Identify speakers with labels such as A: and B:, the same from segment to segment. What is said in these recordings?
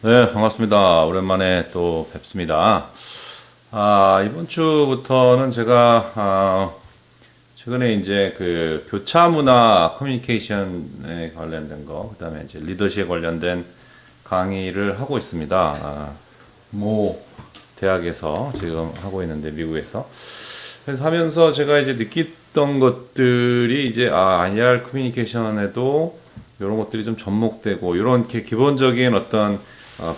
A: 네, 반갑습니다. 오랜만에 또 뵙습니다. 이번 주부터는 제가, 최근에 이제 그 교차 문화 커뮤니케이션에 관련된 거, 그 다음에 이제 리더십에 관련된 강의를 하고 있습니다. 모 대학에서 지금 하고 있는데, 미국에서. 그래서 하면서 제가 이제 느꼈던 것들이 이제, IR 커뮤니케이션에도 이런 것들이 좀 접목되고, 이런 이렇게 기본적인 어떤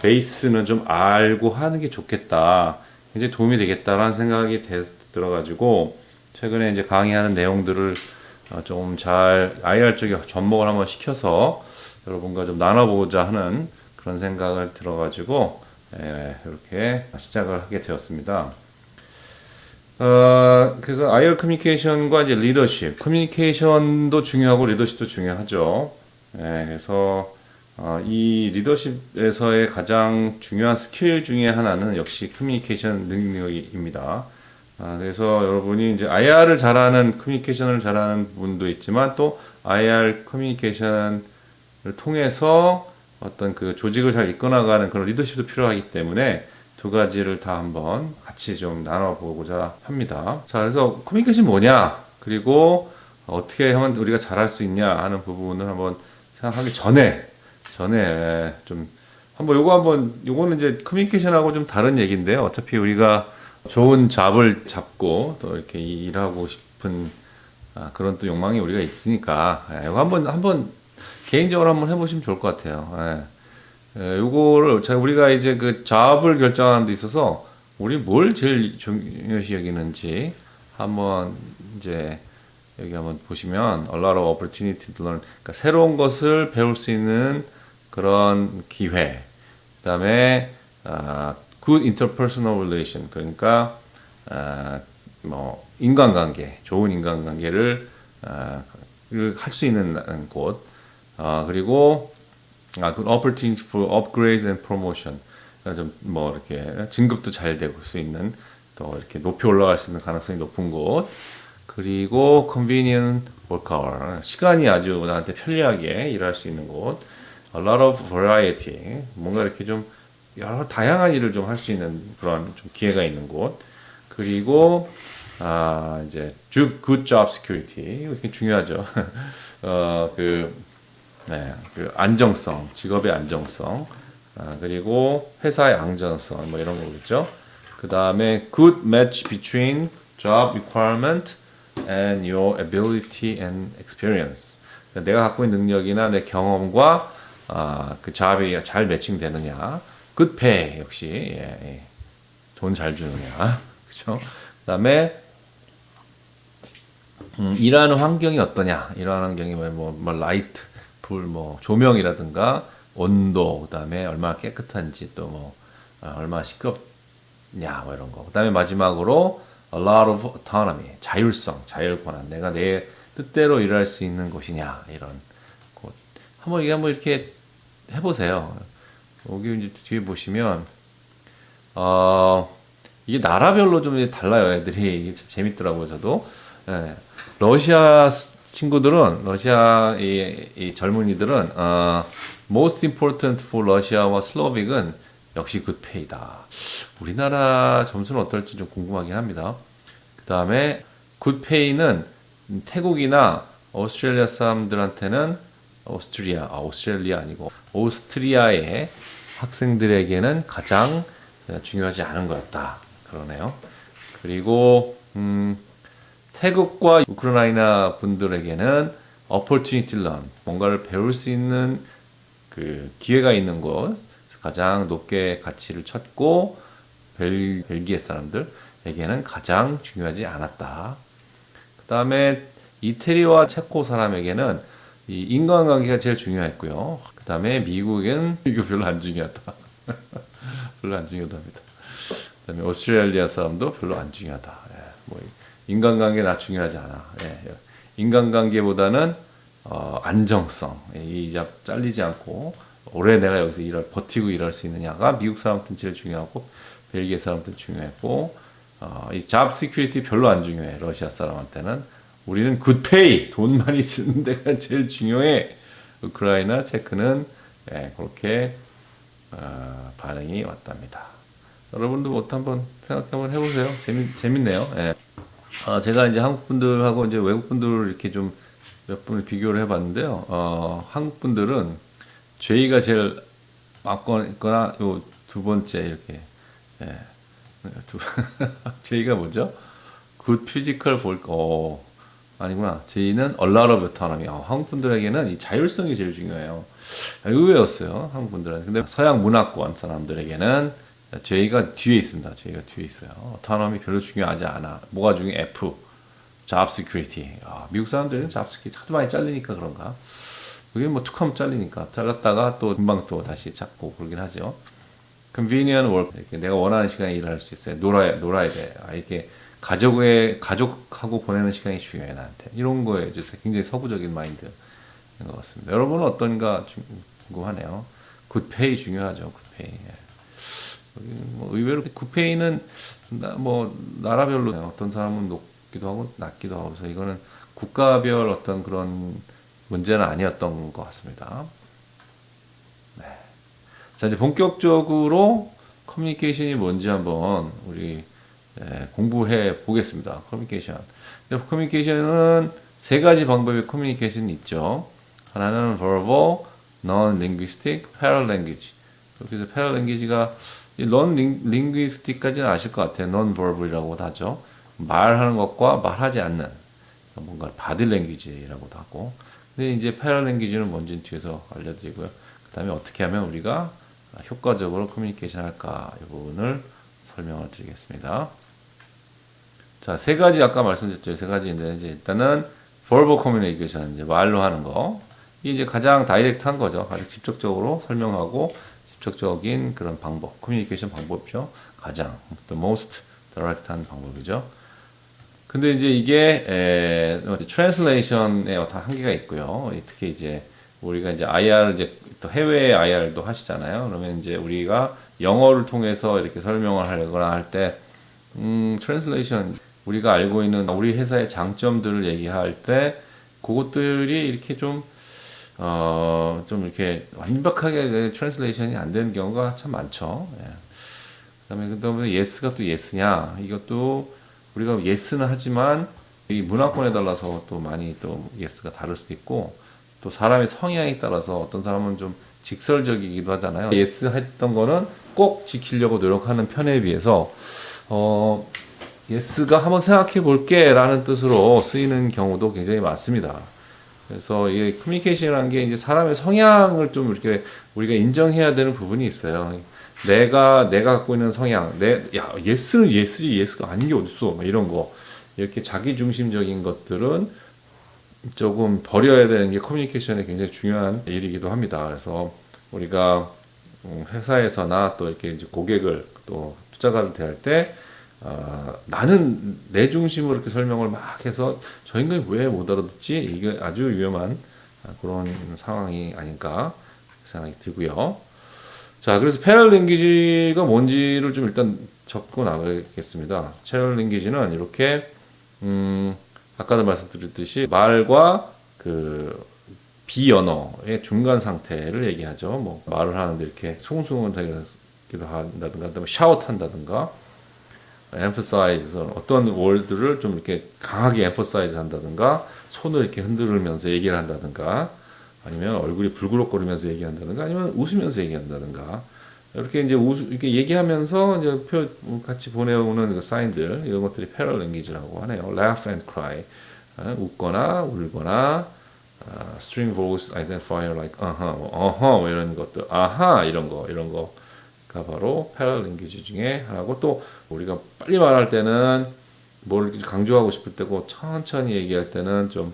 A: 베이스는 좀 알고 하는 게 좋겠다. 이제 도움이 되겠다라는 생각이 들어가지고 최근에 이제 강의하는 내용들을 좀 잘 IR 쪽에 접목을 한번 시켜서 여러분과 좀 나눠보고자 하는 그런 생각을 들어가지고 이렇게 시작을 하게 되었습니다. 그래서 IR 커뮤니케이션과 이제 리더십, 커뮤니케이션도 중요하고 리더십도 중요하죠. 그래서 이 리더십에서의 가장 중요한 스킬 중에 하나는 역시 커뮤니케이션 능력입니다. 그래서 여러분이 이제 IR을 잘하는 커뮤니케이션을 잘하는 분도 있지만 또 IR 커뮤니케이션을 통해서 어떤 그 조직을 잘 이끌어나가는 그런 리더십도 필요하기 때문에 두 가지를 다 한번 같이 좀 나눠보고자 합니다. 자, 그래서 커뮤니케이션 뭐냐? 그리고 어떻게 하면 우리가 잘할 수 있냐 하는 부분을 한번 생각하기 전에 좀 요거는 이제 커뮤니케이션하고 좀 다른 얘기인데요. 어차피 우리가 좋은 잡을 잡고 또 이렇게 일하고 싶은 그런 또 욕망이 우리가 있으니까 이거 한번 개인적으로 한번 해보시면 좋을 것 같아요. 요거를 제가 우리가 이제 그 잡을 결정하는 데 있어서 우리 뭘 제일 중요시 여기는지 한번 이제 여기 한번 보시면 a lot of opportunity to learn, 그러니까 새로운 것을 배울 수 있는 그런 기회. 그다음에 good interpersonal relation, 그러니까 뭐 인간관계, 좋은 인간관계를 할 수 있는 곳. 그리고 good opportunity for upgrades and promotion. 좀 뭐 이렇게 진급도 잘 될 수 있는, 또 이렇게 높이 올라갈 수 있는 가능성이 높은 곳. 그리고 convenient work hour, 시간이 아주 나한테 편리하게 일할 수 있는 곳. A lot of variety, 뭔가 이렇게 좀 여러 다양한 일을 좀 할 수 있는 그런 좀 기회가 있는 곳. 그리고 이제 good job security, 이거 되게 중요하죠. 어, 그, 그 안정성, 직업의 안정성, 그리고 회사의 안정성, 뭐 이런 거겠죠. 그 다음에 good match between job requirement and your ability and experience. 그러니까 내가 갖고 있는 능력이나 내 경험과 그 잡이 잘 매칭되느냐. good pay 역시 돈 잘 주느냐. 그렇죠? 그다음에 일하는 환경이 어떠냐. 일하는 환경이 뭐 라이트, 불, 뭐 조명이라든가 온도, 그다음에 얼마나 깨끗한지, 또 뭐 얼마나 시끄럽냐, 뭐 이런 거. 그다음에 마지막으로 a lot of autonomy, 자율성, 자율 권한. 내가 내 뜻대로 일할 수 있는 곳이냐, 이런 곳. 한번 이렇게 해보세요. 여기 이제 뒤에 보시면 이게 나라별로 좀 달라요. 애들이 이게 참 재밌더라고요. 저도. 러시아 친구들은, 러시아 이 젊은이들은 most important for 러시아와 슬로빅은 역시 굿페이다. 우리나라 점수는 어떨지 좀 궁금하긴 합니다. 그 다음에 굿페이는 태국이나 오스트레일리아 사람들한테는 오스트레일리아 아니고 오스트리아의 학생들에게는 가장 중요하지 않은 거였다. 그러네요. 그리고 태국과 우크라이나 분들에게는 opportunity learn, 뭔가를 배울 수 있는 그 기회가 있는 곳, 가장 높게 가치를 쳤고, 벨기에 사람들에게는 가장 중요하지 않았다. 그 다음에 이태리와 체코 사람에게는 이 인간관계가 제일 중요했고요. 그 다음에 미국은 이거 별로 안 중요하다. 별로 안 중요합니다. 그 다음에 오스트레일리아 사람도 별로 안 중요하다. 뭐 인간관계 나 중요하지 않아. 인간관계보다는 안정성, 잘리지 않고 오래 내가 여기서 버티고 일할 수 있느냐가 미국 사람한테는 제일 중요하고, 벨기에 사람한테는 중요했고, 이 잡 시큐리티 별로 안 중요해. 러시아 사람한테는. 우리는 굿페이, 돈 많이 주는 데가 제일 중요해. 우크라이나, 체크는 그렇게 반응이 왔답니다. 여러분도 뭐 한번 생각 한번 해보세요. 재밌네요. 예. 제가 이제 한국 분들하고 이제 외국 분들을 이렇게 좀 몇 분을 비교를 해봤는데요. 한국 분들은 J가 제일 많거나 요 두 번째 이렇게 예. J가 뭐죠? Good physical 아니구나. J는 a lot of autonomy. 한국 분들에게는 이 자율성이 제일 중요해요. 의외였어요. 한국 분들은. 근데 서양 문화권 사람들에게는 J가 뒤에 있습니다. J가 뒤에 있어요. autonomy 별로 중요하지 않아. 뭐가 중요해? F. job security. 미국 사람들은 job security 하도 많이 잘리니까 그런가. 그게 뭐 툭하면 잘리니까 잘랐다가 또 금방 또 다시 잡고 그러긴 하죠. convenient work. 이렇게 내가 원하는 시간에 일을 할 수 있어요. 놀아야 돼. 이렇게 가족하고 보내는 시간이 중요해 나한테. 이런 거에 이제 굉장히 서구적인 마인드인 것 같습니다. 여러분은 어떤가 궁금하네요. 굿페이 중요하죠. 굿페이. 뭐 의외로 굿페이는 뭐 나라별로 어떤 사람은 높기도 하고 낮기도 하고 그래서 이거는 국가별 어떤 그런 문제는 아니었던 것 같습니다. 네. 자 이제 본격적으로 커뮤니케이션이 뭔지 한번 우리 공부해 보겠습니다. 커뮤니케이션은 세 가지 방법의 커뮤니케이션이 있죠. 하나는 verbal, non-linguistic, paralanguage. 그래서 paralanguage가 non-linguistic까지는 아실 것 같아요. non-verbal이라고도 하죠. 말하는 것과 말하지 않는 뭔가 body language라고도 하고. 근데 이제 paralanguage는 뭔지는 뒤에서 알려드리고요. 그 다음에 어떻게 하면 우리가 효과적으로 커뮤니케이션 할까 이 부분을 설명을 드리겠습니다. 자, 세 가지 아까 말씀드렸죠. 세 가지인데 이제 일단은 verbal communication 이제 말로 하는 거. 이게 이제 가장 다이렉트한 거죠. 가장 직접적으로 설명하고 직접적인 그런 방법, 커뮤니케이션 방법이죠. 가장 the most direct한 방법이죠. 근데 이제 이게 translation에 어떤 한계가 있고요. 특히 이제 우리가 이제 IR 이제 또 해외 IR도 하시잖아요. 그러면 이제 우리가 영어를 통해서 이렇게 설명을 하거나 할 때 translation 우리가 알고 있는 우리 회사의 장점들을 얘기할 때 그것들이 이렇게 좀 이렇게 완벽하게 트랜슬레이션이 안 되는 경우가 참 많죠. 그다음에 yes가 또 yes냐 이것도 우리가 yes는 하지만 이 문화권에 따라서 또 많이 또 yes가 다를 수도 있고 또 사람의 성향에 따라서 어떤 사람은 좀 직설적이기도 하잖아요. yes 했던 거는 꼭 지키려고 노력하는 편에 비해서 yes가 한번 생각해 볼게 라는 뜻으로 쓰이는 경우도 굉장히 많습니다. 그래서 이게 커뮤니케이션이라는 게 이제 사람의 성향을 좀 이렇게 우리가 인정해야 되는 부분이 있어요. 내가 갖고 있는 성향, yes는 yes지, yes가 아닌 게 어딨어. 막 이런 거. 이렇게 자기중심적인 것들은 조금 버려야 되는 게 커뮤니케이션에 굉장히 중요한 일이기도 합니다. 그래서 우리가 회사에서나 또 이렇게 이제 고객을 또 투자가를 대할 때 나는 내 중심으로 이렇게 설명을 막 해서 저 인간이 왜 못 알아듣지? 이게 아주 위험한 그런 상황이 아닐까 생각이 들고요. 자, 그래서 패럴랭귀지가 뭔지를 좀 일단 적고 나가겠습니다. 패럴랭귀지는 이렇게 아까도 말씀드렸듯이 말과 그 비언어의 중간 상태를 얘기하죠. 뭐 말을 하는데 이렇게 송송을 하기도 한다든가, 샤웃 한다든가. emphasize 어떤 월드를 좀 이렇게 강하게 emphasize 한다든가 손을 이렇게 흔들면서 얘기를 한다든가 아니면 얼굴이 불그럭거리면서 얘기한다든가 아니면 웃으면서 얘기한다든가 이렇게 이제 이렇게 얘기하면서 이제 같이 보내오는 그 사인들 이런 것들이 paralanguage라고 하네요. laugh and cry 웃거나 울거나 string voice identifier like 뭐 이런 것들 아하 이런 거가 바로 paralanguage 중에 하나고 또 우리가 빨리 말할 때는 뭘 강조하고 싶을 때고 천천히 얘기할 때는 좀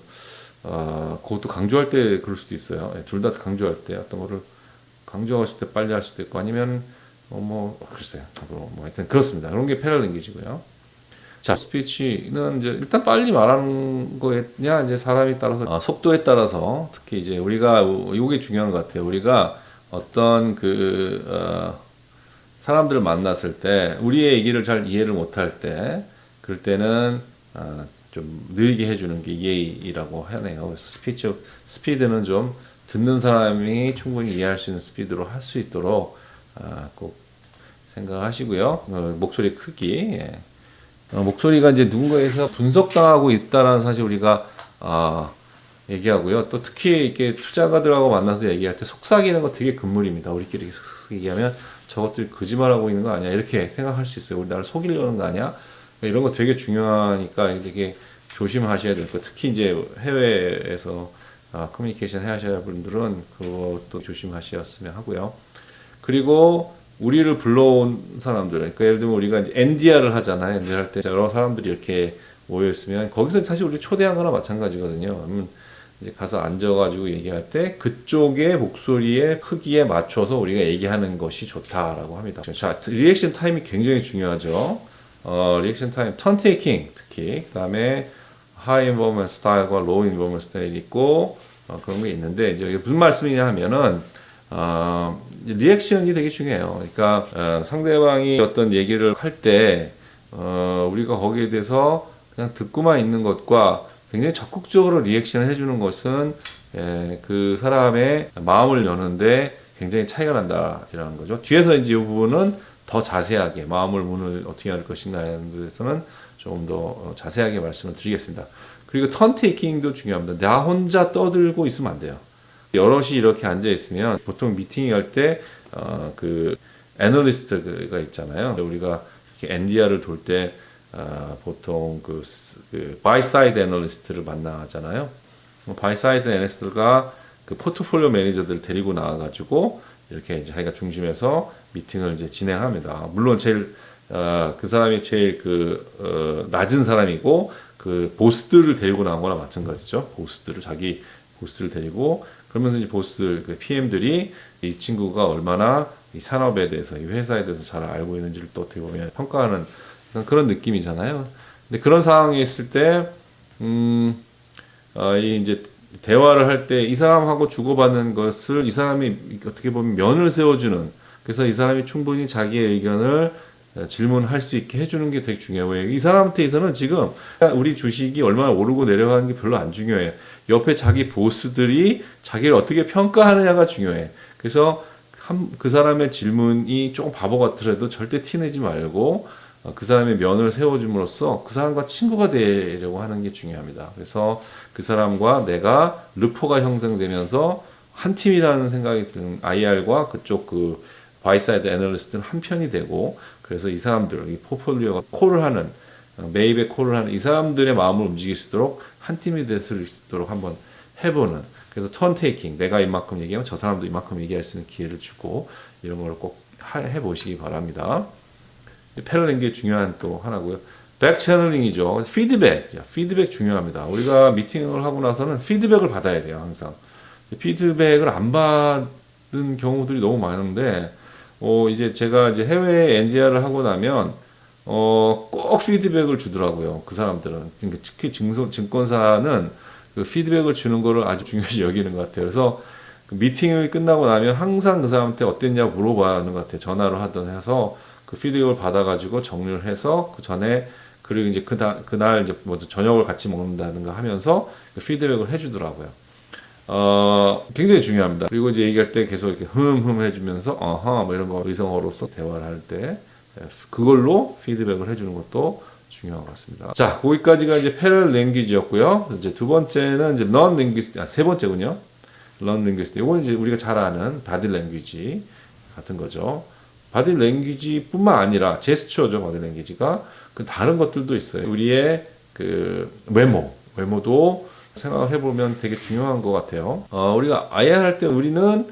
A: 그것도 강조할 때 그럴 수도 있어요. 둘 다 강조할 때 어떤 거를 강조하고 싶을 때 빨리 할 수도 있고 아니면 글쎄요. 뭐 하여튼 그렇습니다. 그런 게 패럴랭귀지고요. 자, 스피치는 이제 일단 빨리 말하는 거냐 이제 사람에 따라서 속도에 따라서 특히 이제 우리가 이게 중요한 것 같아요. 우리가 어떤 사람들을 만났을 때 우리의 얘기를 잘 이해를 못할 때 그럴 때는 좀 느리게 해주는 게 예의라고 하네요. 그래서 스피드는 좀 듣는 사람이 충분히 이해할 수 있는 스피드로 할 수 있도록 꼭 생각하시고요. 목소리 크기. 예. 목소리가 이제 누군가에서 분석당하고 있다라는 사실 우리가 얘기하고요. 또 특히 이렇게 투자가들하고 만나서 얘기할 때 속삭이는 거 되게 금물입니다. 우리끼리 슥슥 얘기하면 저것들이 거짓말하고 있는 거 아니야? 이렇게 생각할 수 있어요. 우리 나를 속이려는 거 아니야? 이런 거 되게 중요하니까 되게 조심하셔야 될 거. 특히 이제 해외에서 커뮤니케이션 하셔야 할 분들은 그것도 조심하셨으면 하고요. 그리고 우리를 불러온 사람들, 그러니까 예를 들면 우리가 이제 NDR을 하잖아요. NDR 할 때 여러 사람들이 이렇게 모여 있으면 거기서 사실 우리 초대한 거나 마찬가지거든요. 이제 가서 앉아가지고 얘기할 때 그쪽의 목소리의 크기에 맞춰서 우리가 얘기하는 것이 좋다라고 합니다. 자, 리액션 타임이 굉장히 중요하죠. 리액션 타임, 턴 테이킹 특히, 그다음에 하이 인버먼 스타일과 로우 인버먼 스타일이 있고 그런 게 있는데 이제 이게 무슨 말씀이냐 하면은 리액션이 되게 중요해요. 그러니까 상대방이 어떤 얘기를 할 때 우리가 거기에 대해서 그냥 듣고만 있는 것과 굉장히 적극적으로 리액션을 해주는 것은 그 사람의 마음을 여는데 굉장히 차이가 난다라는 거죠. 뒤에서 이제 이 부분은 더 자세하게 마음을 문을 어떻게 할 것인가에 대해서는 조금 더 자세하게 말씀을 드리겠습니다. 그리고 턴 테이킹도 중요합니다. 나 혼자 떠들고 있으면 안 돼요. 여럿이 이렇게 앉아 있으면 보통 미팅 할 때 그 애널리스트가 있잖아요. 우리가 이렇게 NDR을 돌 때 보통 그 바이 사이드 애널리스트를 만나잖아요. 바이 사이드 애널리스트가 그 포트폴리오 매니저들 데리고 나와가지고 이렇게 이제 자기가 중심에서 미팅을 이제 진행합니다. 물론 제일 그 사람이 제일 낮은 사람이고 그 보스들을 데리고 나온 거나 마찬가지죠. 자기 보스를 데리고 그러면서 이제 보스 그 PM들이 이 친구가 얼마나 이 산업에 대해서 이 회사에 대해서 잘 알고 있는지를 또 어떻게 보면 평가하는 그런 느낌이잖아요. 근데 그런 상황에 있을 때 이 이제 대화를 할 때 이 사람하고 주고받는 것을 이 사람이 어떻게 보면 면을 세워주는, 그래서 이 사람이 충분히 자기의 의견을 질문할 수 있게 해주는 게 되게 중요해요. 이 사람한테서는 지금 우리 주식이 얼마나 오르고 내려가는 게 별로 안 중요해요. 옆에 자기 보스들이 자기를 어떻게 평가하느냐가 중요해. 그래서 그 사람의 질문이 조금 바보 같더라도 절대 티내지 말고 그 사람의 면을 세워줌으로써 그 사람과 친구가 되려고 하는 게 중요합니다. 그래서 그 사람과 내가 르포가 형성되면서 한 팀이라는 생각이 드는 IR과 그쪽 그 바이사이드 애널리스트는 한 편이 되고, 그래서 이 사람들, 이 포폴리오가 콜을 하는, 매입에 콜을 하는 이 사람들의 마음을 움직일 수 있도록 한 팀이 될 수 있도록 한번 해보는, 그래서 턴 테이킹, 내가 이만큼 얘기하면 저 사람도 이만큼 얘기할 수 있는 기회를 주고, 이런 걸 꼭 해보시기 바랍니다. 패러링 게 중요한 또 하나고요. 백 채널링이죠. 피드백 중요합니다. 우리가 미팅을 하고 나서는 피드백을 받아야 돼요. 항상 피드백을 안 받은 경우들이 너무 많은데 이제 제가 이제 해외에 NDR을 하고 나면 꼭 피드백을 주더라고요. 그 사람들은 특히 증권사는 그 피드백을 주는 거를 아주 중요시 여기는 것 같아요. 그래서 그 미팅을 끝나고 나면 항상 그 사람한테 어땠냐고 물어봐야 하는 것 같아요. 전화로 하든 해서 그 피드백을 받아가지고 정리를 해서 그 전에, 그리고 이제 그날 이제 뭐 저녁을 같이 먹는다든가 하면서 그 피드백을 해주더라고요. 굉장히 중요합니다. 그리고 이제 얘기할 때 계속 이렇게 해주면서 뭐 이런 거 의성어로서 대화를 할 때 그걸로 피드백을 해주는 것도 중요한 것 같습니다. 자, 거기까지가 이제 패럴 랭귀지였고요. 이제 두 번째는 이제 넌 랭귀스트, 세 번째군요. 넌 랭귀스트. 이건 이제 우리가 잘 아는 바디 랭귀지 같은 거죠. 바디 랭귀지뿐만 아니라 제스처죠. 바디 랭귀지가 그 다른 것들도 있어요. 우리의 그 외모도 생각을 해보면 되게 중요한 것 같아요. 우리가 IR 할 때 우리는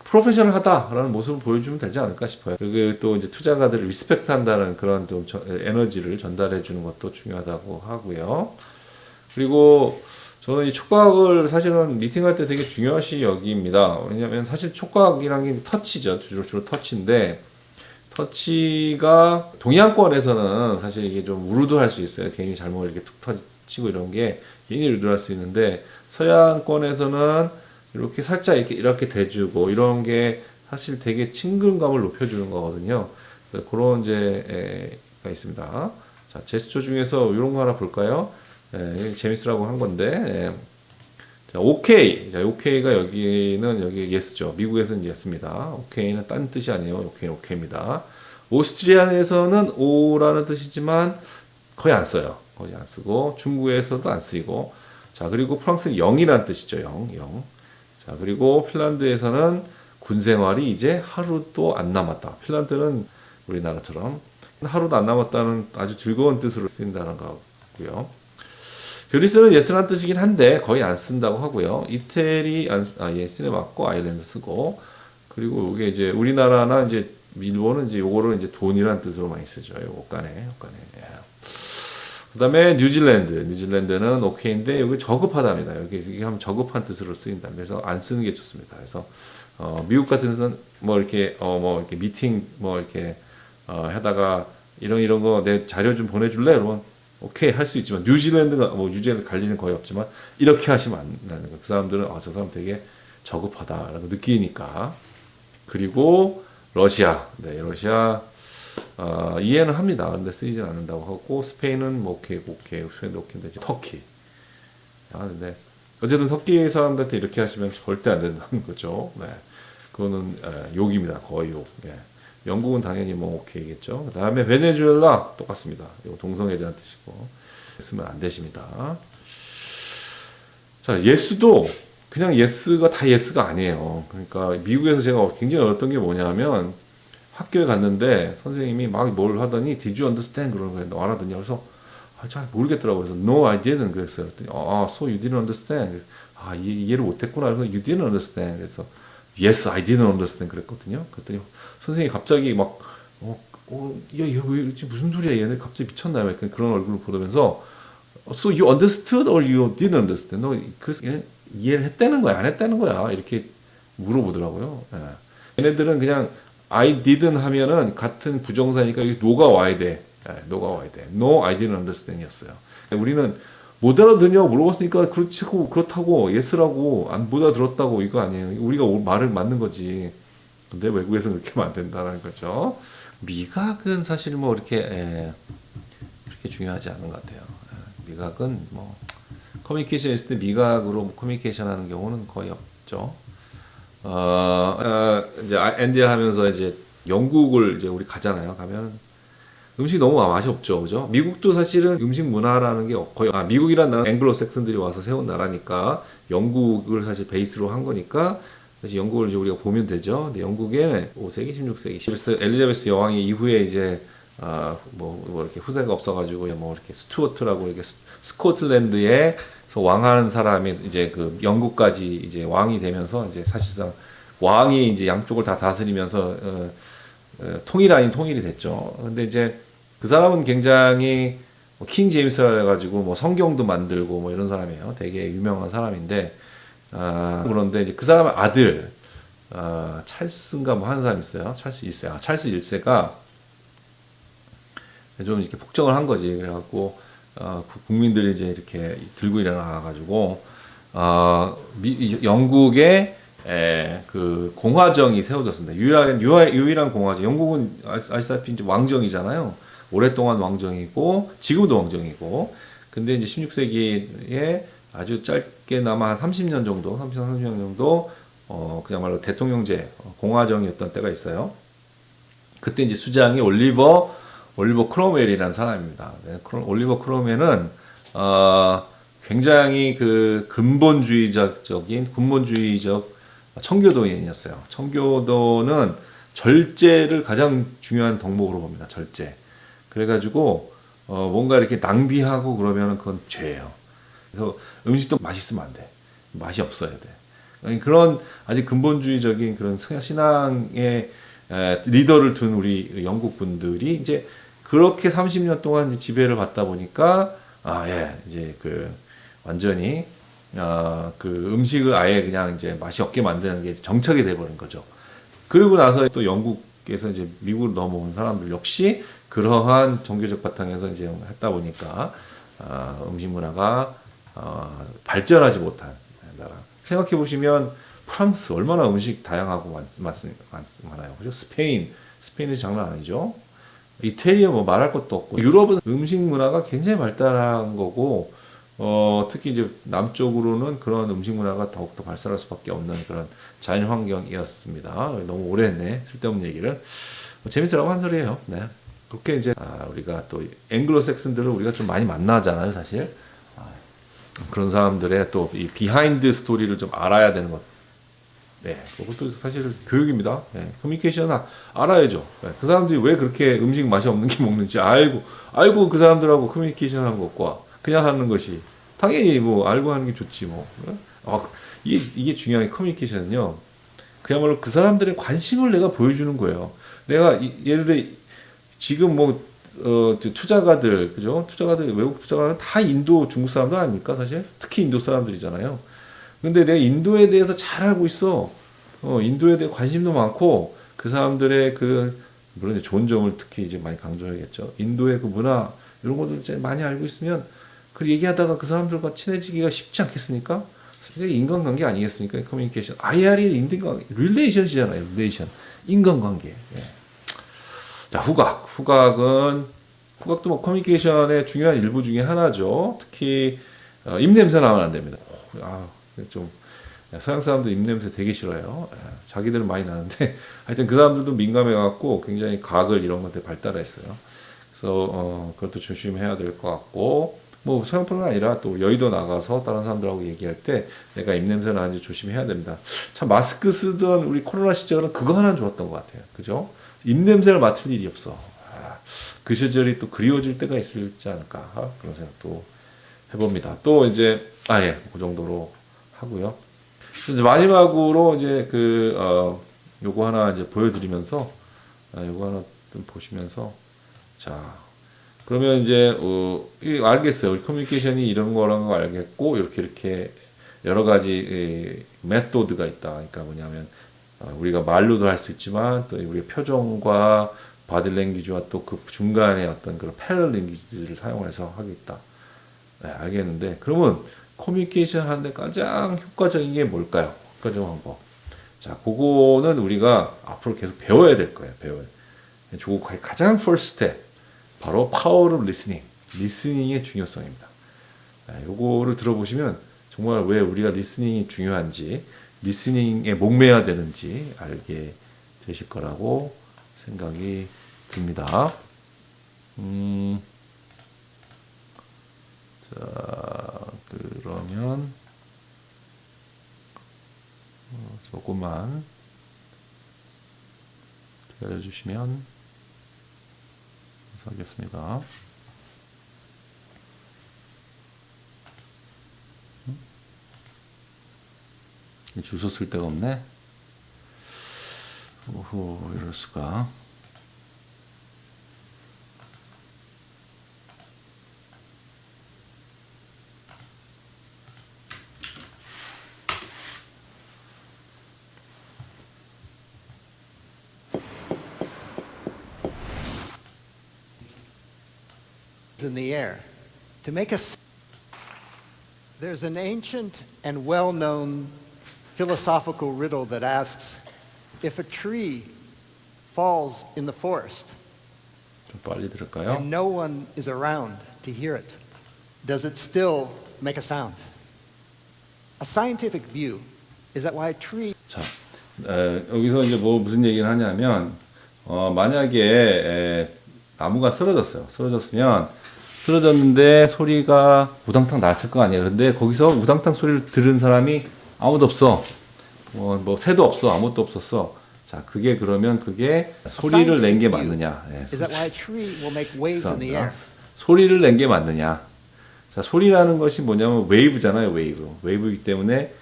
A: 프로페셔널하다라는 모습을 보여주면 되지 않을까 싶어요. 그리고 또 이제 투자가들을 리스펙트한다는 그런 좀 에너지를 전달해 주는 것도 중요하다고 하고요. 그리고 저는 이 촉각을 사실은 미팅할 때 되게 중요시 여깁니다. 왜냐하면 사실 촉각이란 게 터치죠. 주로 터치인데, 터치가 동양권에서는 사실 이게 좀 우르드할 수 있어요. 괜히 잘못 이렇게 툭 터치고 이런 게 괜히 우르드할 수 있는데, 서양권에서는 이렇게 살짝 이렇게 대주고 이런 게 사실 되게 친근감을 높여주는 거거든요. 그런 이제가 있습니다. 자, 제스처 중에서 이런 거 하나 볼까요? 재밌으라고 한 건데, 자, OK. 자, OK가 여기는 여기 yes죠. 미국에서는 yes입니다. OK는 딴 뜻이 아니에요. OK는 OK입니다. 오스트리아에서는 O라는 뜻이지만 거의 안 써요. 거의 안 쓰고 중국에서도 안 쓰이고. 자, 그리고 프랑스는 0이라는 뜻이죠. 0, 0. 자, 그리고 핀란드에서는 군 생활이 이제 하루도 안 남았다. 핀란드는 우리나라처럼 하루도 안 남았다는 아주 즐거운 뜻으로 쓰인다는 거고요. 그리스는 예스란 뜻이긴 한데 거의 안 쓴다고 하고요. 이태리 예스에 맞고 아일랜드 쓰고 그리고 이게 이제 우리나라나 이제 일본은 이제 요거를 이제 돈이란 뜻으로 많이 쓰죠. 요거간에. 예. 그다음에 뉴질랜드는 오케이인데 여기 저급하답니다. 여기 이게 하면 저급한 뜻으로 쓰인다. 그래서 안 쓰는 게 좋습니다. 그래서 미국 같은 데서는 뭐 이렇게 뭐 이렇게 미팅 뭐 이렇게 하다가 이런 거 내 자료 좀 보내줄래? 그러면 오케이 할 수 있지만 뉴질랜드가 뭐 뉴질랜드 갈 일은 거의 없지만 이렇게 하시면 안 되는 거예요. 그 사람들은 저 사람 되게 저급하다라고 느끼니까. 그리고 러시아, 네 러시아 이해는 합니다. 근데 쓰이진 않는다고 하고 스페인은 뭐 오케이 스페인도 오케이인데 터키. 근데 어쨌든 터키 사람들한테 이렇게 하시면 절대 안 된다는 거죠. 네, 그거는 욕입니다. 거의 욕. 네. 영국은 당연히 뭐 오케이겠죠. 그 다음에 베네수엘라 똑같습니다. 이거 동성애자는 뜻이고 쓰면 안 되십니다. 자, 예스도 그냥 예스가 다 예스가 아니에요. 그러니까 미국에서 제가 굉장히 어려웠던 게 뭐냐면 학교에 갔는데 선생님이 막 뭘 하더니 Did you understand? 그러는 거예요. 너 알아듣냐? 그래서 잘 모르겠더라고요. 그래서 No, I didn't 그랬어요. So you didn't understand? 이해를 못했구나. 그래서 You didn't understand. 그래서 Yes, I didn't understand 그랬거든요. 그랬더니 선생님이 갑자기 막 얘 무슨 소리야? 얘네 갑자기 미쳤나? 약간 그런 얼굴을 보면서 So you understood or you didn't understand? 너 그래서 이해를 했다는 거야? 안 했다는 거야? 이렇게 물어보더라고요. 예. 얘네들은 그냥 I didn't 하면은 같은 부정사니까 여기 no가 와야 돼. no가 와야 돼. No, I didn't understand이었어요. 우리는 못 알아듣냐고 물어봤으니까 그렇다고 yes라고 못 알아들었다고 이거 아니에요. 우리가 말을 맞는 거지. 근데 외국에서는 그렇게 하면 안 된다는 거죠. 미각은 사실 뭐 이렇게 중요하지 않은 것 같아요. 미각은 뭐 커뮤니케이션 했을 때 미각으로 커뮤니케이션 하는 경우는 거의 없죠. 이제 엔디아 하면서 이제 영국을 이제 우리 가잖아요. 가면 음식이 너무 맛이 없죠, 그죠? 미국도 사실은 음식 문화라는 게 거의 미국이란 나라는 앵글로색슨들이 와서 세운 나라니까 영국을 사실 베이스로 한 거니까 사실 영국을 이제 우리가 보면 되죠. 근데 영국에 5세기, 16세기 엘리자베스 여왕이 이후에 이제 뭐 이렇게 후세가 없어가지고 뭐 이렇게 스튜어트라고 이렇게 스코틀랜드에서 왕하는 사람이 이제 그 영국까지 이제 왕이 되면서 이제 사실상 왕이 이제 양쪽을 다 다스리면서 통일 아닌 통일이 됐죠. 근데 이제 그 사람은 굉장히 킹 제임스라 해가지고 뭐 성경도 만들고 뭐 이런 사람이에요. 되게 유명한 사람인데 그런데 이제 그 사람의 아들 찰스인가 뭐 하는 사람이 있어요. 찰스 1세. 찰스 1세가 좀 이렇게 폭정을 한 거지. 그래갖고 국민들이 이제 이렇게 들고 일어나가지고 영국의 그 공화정이 세워졌습니다. 유일한 공화정. 영국은 아시다시피 이제 왕정이잖아요. 오랫동안 왕정이고 지금도 왕정이고. 근데 이제 16세기에 아주 짧게나마 한 30년 정도, 30년 정도 그야말로 대통령제 공화정이었던 때가 있어요. 그때 이제 수장이 올리버 크롬웰이라는 사람입니다. 네, 올리버 크롬웰은 굉장히 그 근본주의적 청교도인이었어요. 청교도는 절제를 가장 중요한 덕목으로 봅니다. 절제. 그래가지고 뭔가 이렇게 낭비하고 그러면 그건 죄예요. 그래서 음식도 맛있으면 안 돼. 맛이 없어야 돼. 그런 아주 근본주의적인 그런 신앙의 리더를 둔 우리 영국 분들이 이제 그렇게 30년 동안 지배를 받다 보니까 이제 그 완전히 그 음식을 아예 그냥 이제 맛이 없게 만드는 게 정착이 돼버린 거죠. 그리고 나서 또 영국에서 이제 미국으로 넘어온 사람들 역시 그러한 종교적 바탕에서 이제 했다 보니까 음식 문화가 발전하지 못한 나라. 생각해 보시면 프랑스 얼마나 음식 다양하고 많아요. 그죠? 스페인이 장난 아니죠. 이태리는 뭐 말할 것도 없고 유럽은 음식 문화가 굉장히 발달한 거고 특히 이제 남쪽으로는 그런 음식 문화가 더욱더 발달할 수밖에 없는 그런 자연 환경이었습니다. 너무 오래 했네. 쓸데없는 얘기를. 재밌으라고 한 소리예요. 네. 그렇게 이제 우리가 또 앵글로색슨들을 우리가 좀 많이 만나잖아요, 사실. 그런 사람들의 또 이 비하인드 스토리를 좀 알아야 되는 것. 네, 그것도 사실 교육입니다. 네, 커뮤니케이션 알아야죠. 네, 그 사람들이 왜 그렇게 음식 맛이 없는 게 먹는지 알고 그 사람들하고 커뮤니케이션 하는 것과 그냥 하는 것이 당연히 뭐 알고 하는 게 좋지 뭐. 이게 중요한 게 커뮤니케이션은요. 그야말로 그 사람들의 관심을 내가 보여주는 거예요. 내가 예를 들어 지금 뭐 투자가들 그죠? 투자가들 외국 투자가는 다 인도 중국 사람들 아닙니까 사실? 특히 인도 사람들이잖아요. 근데 내가 인도에 대해서 잘 알고 있어. 인도에 대해 관심도 많고 그 사람들의 물론 이제 좋은 점을 특히 이제 많이 강조해야겠죠. 인도의 그 문화 이런 것들 이제 많이 알고 있으면 그 얘기하다가 그 사람들과 친해지기가 쉽지 않겠습니까? 이게 인간관계 아니겠습니까? 커뮤니케이션. IR이 인간관계, 릴레이션이잖아요. 릴레이션. 인간관계. 예. 자, 후각도 뭐 커뮤니케이션의 중요한 일부 중에 하나죠. 특히 입냄새 나면 안 됩니다. 좀 서양 사람들 입냄새 되게 싫어해요. 자기들은 많이 나는데 하여튼 그 사람들도 민감해 갖고 굉장히 가글 이런 것들 발달했어요. 그래서 그것도 조심해야 될 것 같고 뭐 서양뿐만 아니라 또 여의도 나가서 다른 사람들하고 얘기할 때 내가 입냄새 나는지 조심해야 됩니다. 참 마스크 쓰던 우리 코로나 시절은 그거 하나 좋았던 것 같아요. 그죠? 입냄새를 맡을 일이 없어. 그 시절이 또 그리워질 때가 있을지 않을까 그런 생각도 해봅니다. 또 이제 그 정도로 하고요. 이제 마지막으로 이제 요거 하나 이제 보여드리면서 요거 하나 좀 보시면서 자 그러면 이제 알겠어요. 우리 커뮤니케이션이 이런 거라는 거 알겠고 이렇게 여러 가지 메소드가 있다. 그러니까 뭐냐면 우리가 말로도 할 수 있지만 또 우리의 표정과 바디랭귀지와 또 그 중간에 어떤 그런 패러랭귀지를 사용해서 하겠다. 네, 알겠는데 그러면 커뮤니케이션 하는데 가장 효과적인 게 뭘까요? 효과적인 방법. 자, 그거는 우리가 앞으로 계속 배워야 될 거예요. 조국화의 가장 first step 바로 power of listening. 리스닝의 중요성입니다. 요거를 들어보시면 정말 왜 우리가 리스닝이 중요한지, 리스닝에 목매야 되는지 알게 되실 거라고 생각이 듭니다. 자, 그러면 조금만 기다려주시면 감사하겠습니다. 주소 쓸 데가 없네. 오호, 이럴 수가.
B: In the air to make us. There's an ancient and well-known philosophical riddle that asks, if a tree falls in the forest
A: 좀 빨리 들을까요?
B: and no one is around to hear it, does it still make a sound? A scientific view is that while a tree.
A: 자, 여기서 이제 무슨 얘기를 하냐면 만약에 나무가 쓰러졌는데 소리가 우당탕 났을 거 아니에요. 근데 거기서 우당탕 소리를 들은 사람이 아무도 없어. 뭐 새도 없어. 아무것도 없었어. 자, 그러면 그게 소리를 낸 게 맞느냐? 소리를 낸 게 맞느냐? 자, 소리라는 것이 뭐냐면 웨이브잖아요. 웨이브이기 때문에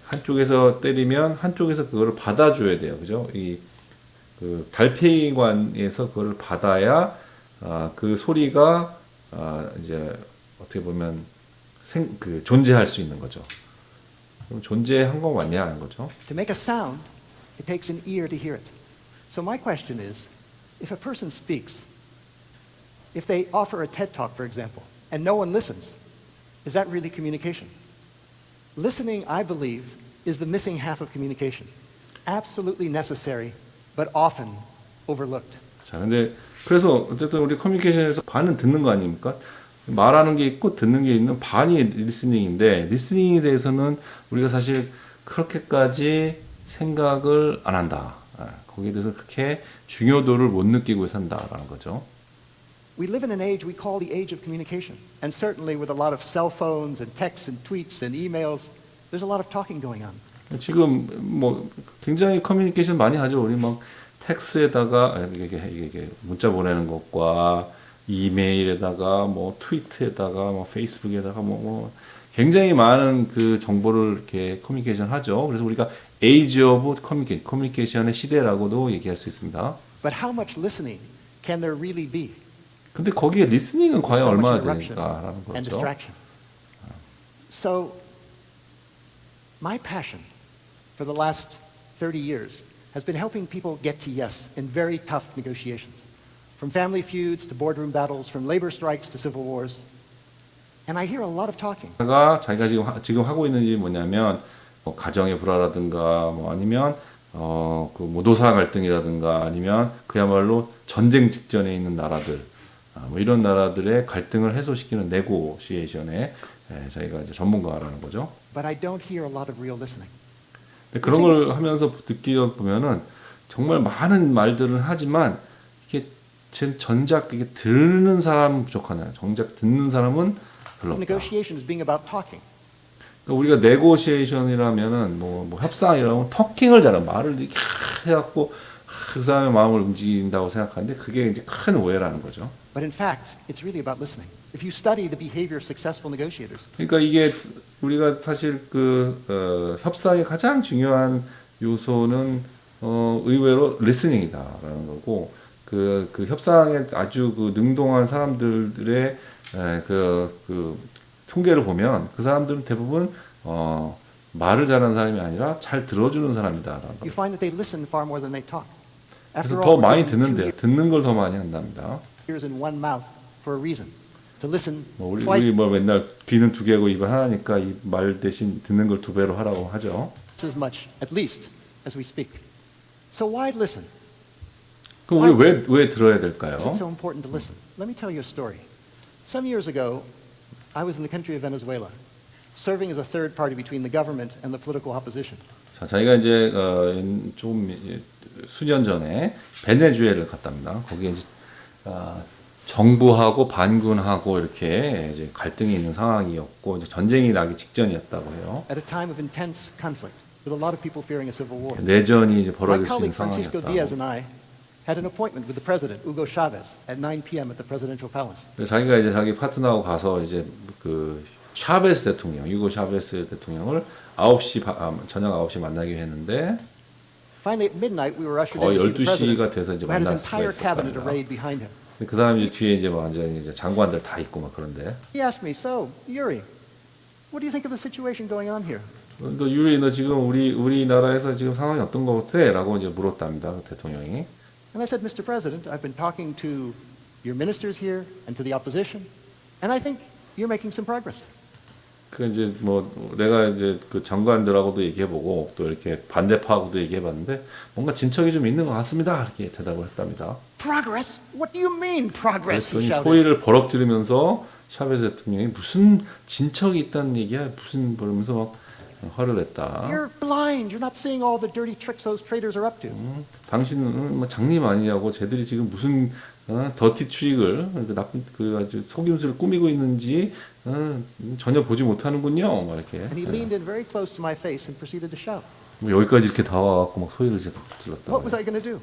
A: 한쪽에서 때리면 한쪽에서 그거를 받아줘야 돼요. 그죠? 그 달팽이관에서 그거를 받아야 그 소리가 이제 어떻게 보면 존재할 수 있는 거죠. 그럼 존재한 거 맞냐 하는 거죠.
B: To make a sound, it takes an ear to hear it. So my question is, if a person speaks, if they offer a TED talk, for example, and no one listens, is that really communication? Listening, I believe, is the missing half of communication. Absolutely necessary, but often overlooked.
A: 자, 근데 그래서 어쨌든 우리 커뮤니케이션에서 반은 듣는 거 아닙니까? 말하는 게 있고 듣는 게 있는 반이 리스닝인데 리스닝에 대해서는 우리가 사실 그렇게까지 생각을 안 한다. 거기에 대해서 그렇게 중요도를 못 느끼고 산다라는 거죠.
B: We live in an age we call the age of communication. And certainly with a lot of cell phones and texts and tweets and emails, there's a lot of talking going on.
A: 지금 뭐 굉장히 커뮤니케이션 많이 하죠. 우리 막 텍스에다가 이게 문자 보내는 것과 이메일에다가 뭐 트위터에다가 뭐 페이스북에다가 뭐 굉장히 많은 그 정보를 이렇게 커뮤니케이션 하죠. 그래서 우리가 에이지 오브 커뮤니케이션의 시대라고도 얘기할 수 있습니다.
B: But how much listening can there really be?
A: 근데 거기에 리스닝은 과연
B: So much
A: 얼마나
B: interruption
A: 되니까라는
B: and
A: 거죠.
B: distraction. So my passion for the last 30 years has been helping people get to yes in very tough negotiations. From family feuds to boardroom battles, from labor strikes to civil wars. And I hear a lot of talking.
A: 자기가 지금 하고 있는 일이 뭐냐면 뭐 가정의 불화라든가 뭐 아니면 그 뭐 노사 갈등이라든가 아니면 그야말로 전쟁 직전에 있는 나라들 뭐 이런 나라들의 갈등을 해소시키는 네고시에이션에 자기가 이제 전문가라는 거죠.
B: But I don't hear a lot of real listening.
A: 근데 그런 걸 하면서 느끼다 보면은 정말 많은 말들은 하지만 이게 정작 이게 듣는 사람은 부족하네요. 정작 듣는 사람은 별로 없다.
B: Negotiation is being about talking.
A: 그러니까 우리가 네고시에이션이라면은 뭐 협상이라면 터킹을 잘하는 말을 이렇게 해갖고 그 사람의 마음을 움직인다고 생각하는데 그게 이제 큰 오해라는 거죠.
B: But in fact, it's really about listening. If you study the behavior of successful negotiators,
A: 그러니까 이게 우리가 사실 협상의 가장 중요한 요소는 의외로 리스닝이다라는 거고 그 협상에 아주 그 능동한 사람들의 그 통계를 보면 그 사람들은 대부분 말을 잘하는 사람이 아니라 잘 들어주는 사람이다라는
B: you
A: 거.
B: find that they listen far more than they talk.
A: 그래서
B: After
A: 더
B: all, we're
A: 많이
B: given
A: 듣는데요. 듣는 걸 더 많이 한답니다.
B: 2 ears in one mouth for a reason. To listen
A: 뭐 우리
B: twice
A: 뭐 맨날 귀는 두 개고 입은 하나니까 이 말 대신 듣는 걸 두 배로 하라고 하죠.
B: as much, at least, as we speak. So why listen?
A: 그럼 우리 왜 들어야 될까요?
B: Is it so important to listen? Let me tell you a story. Some years ago, I was in the country of Venezuela, serving as a third party between the government and the political opposition.
A: 자, 자기가 이제 좀 수년 전에 베네수엘을 갔답니다. 거기에 이제 정부하고 반군하고 이렇게 이제 갈등이 있는 상황이었고 이제 전쟁이 나기 직전이었다고 해요.
B: At a time of intense conflict, with a lot of people fearing a civil war.
A: 내전이 이제
B: My
A: 벌어질 수 있는
B: colleague Francisco Diaz
A: 상황이었다고.
B: and I had an appointment with the president, Hugo Chavez, at 9 p.m. at the presidential palace.
A: 그래서 자기가 이제 자기 파트너하고 가서 이제 그 샤베스 대통령, 유고 샤베스 대통령을 9시 저녁 9시 만나기로 했는데
B: Finally, at midnight, we were ushered
A: 거의
B: in to see the
A: 12시가
B: president,
A: 돼서 이제
B: who had his
A: 만날 수가
B: entire cabinet
A: 있었답니다.
B: arrayed behind him.
A: 그 사람이 뒤에 이제 완전히 이제 장관들 다 있고 막 그런데
B: He asked me, "So, Yuri, what do you think of the situation going on here?"
A: 너 유리 너 지금 우리나라에서 지금 상황이 어떤 거 같아? 라고 이제 물었답니다. 그 대통령이.
B: And I said, "Mr. President, I've been talking to your ministers here and to the opposition, and I think you're making some progress."
A: 그 이제 뭐 내가 이제 그 장관들하고도 얘기해보고 또 이렇게 반대파하고도 얘기해봤는데 뭔가 진척이 좀 있는 것 같습니다. 이렇게 대답을 했답니다.
B: Progress? What do you mean progress? He
A: 그랬더니
B: shouted.
A: 소리를 버럭 지르면서 샤베스 대통령이 무슨 진척이 있다는 얘기야? 무슨 그러면서 막 화를 냈다.
B: You're blind. You're not seeing all the dirty tricks those traitors are up to.
A: 당신은 뭐 장님 아니냐고 쟤들이 지금 무슨 더티 트릭을 그 나쁜 그 아주 속임수를 꾸미고 있는지 전혀 보지 못하는군요. 막 이렇게
B: And he leaned in very close to my face and proceeded to shout.
A: 뭐 여기까지 이렇게 다와갖고 막 소리를 질렀다.
B: What was I going to do?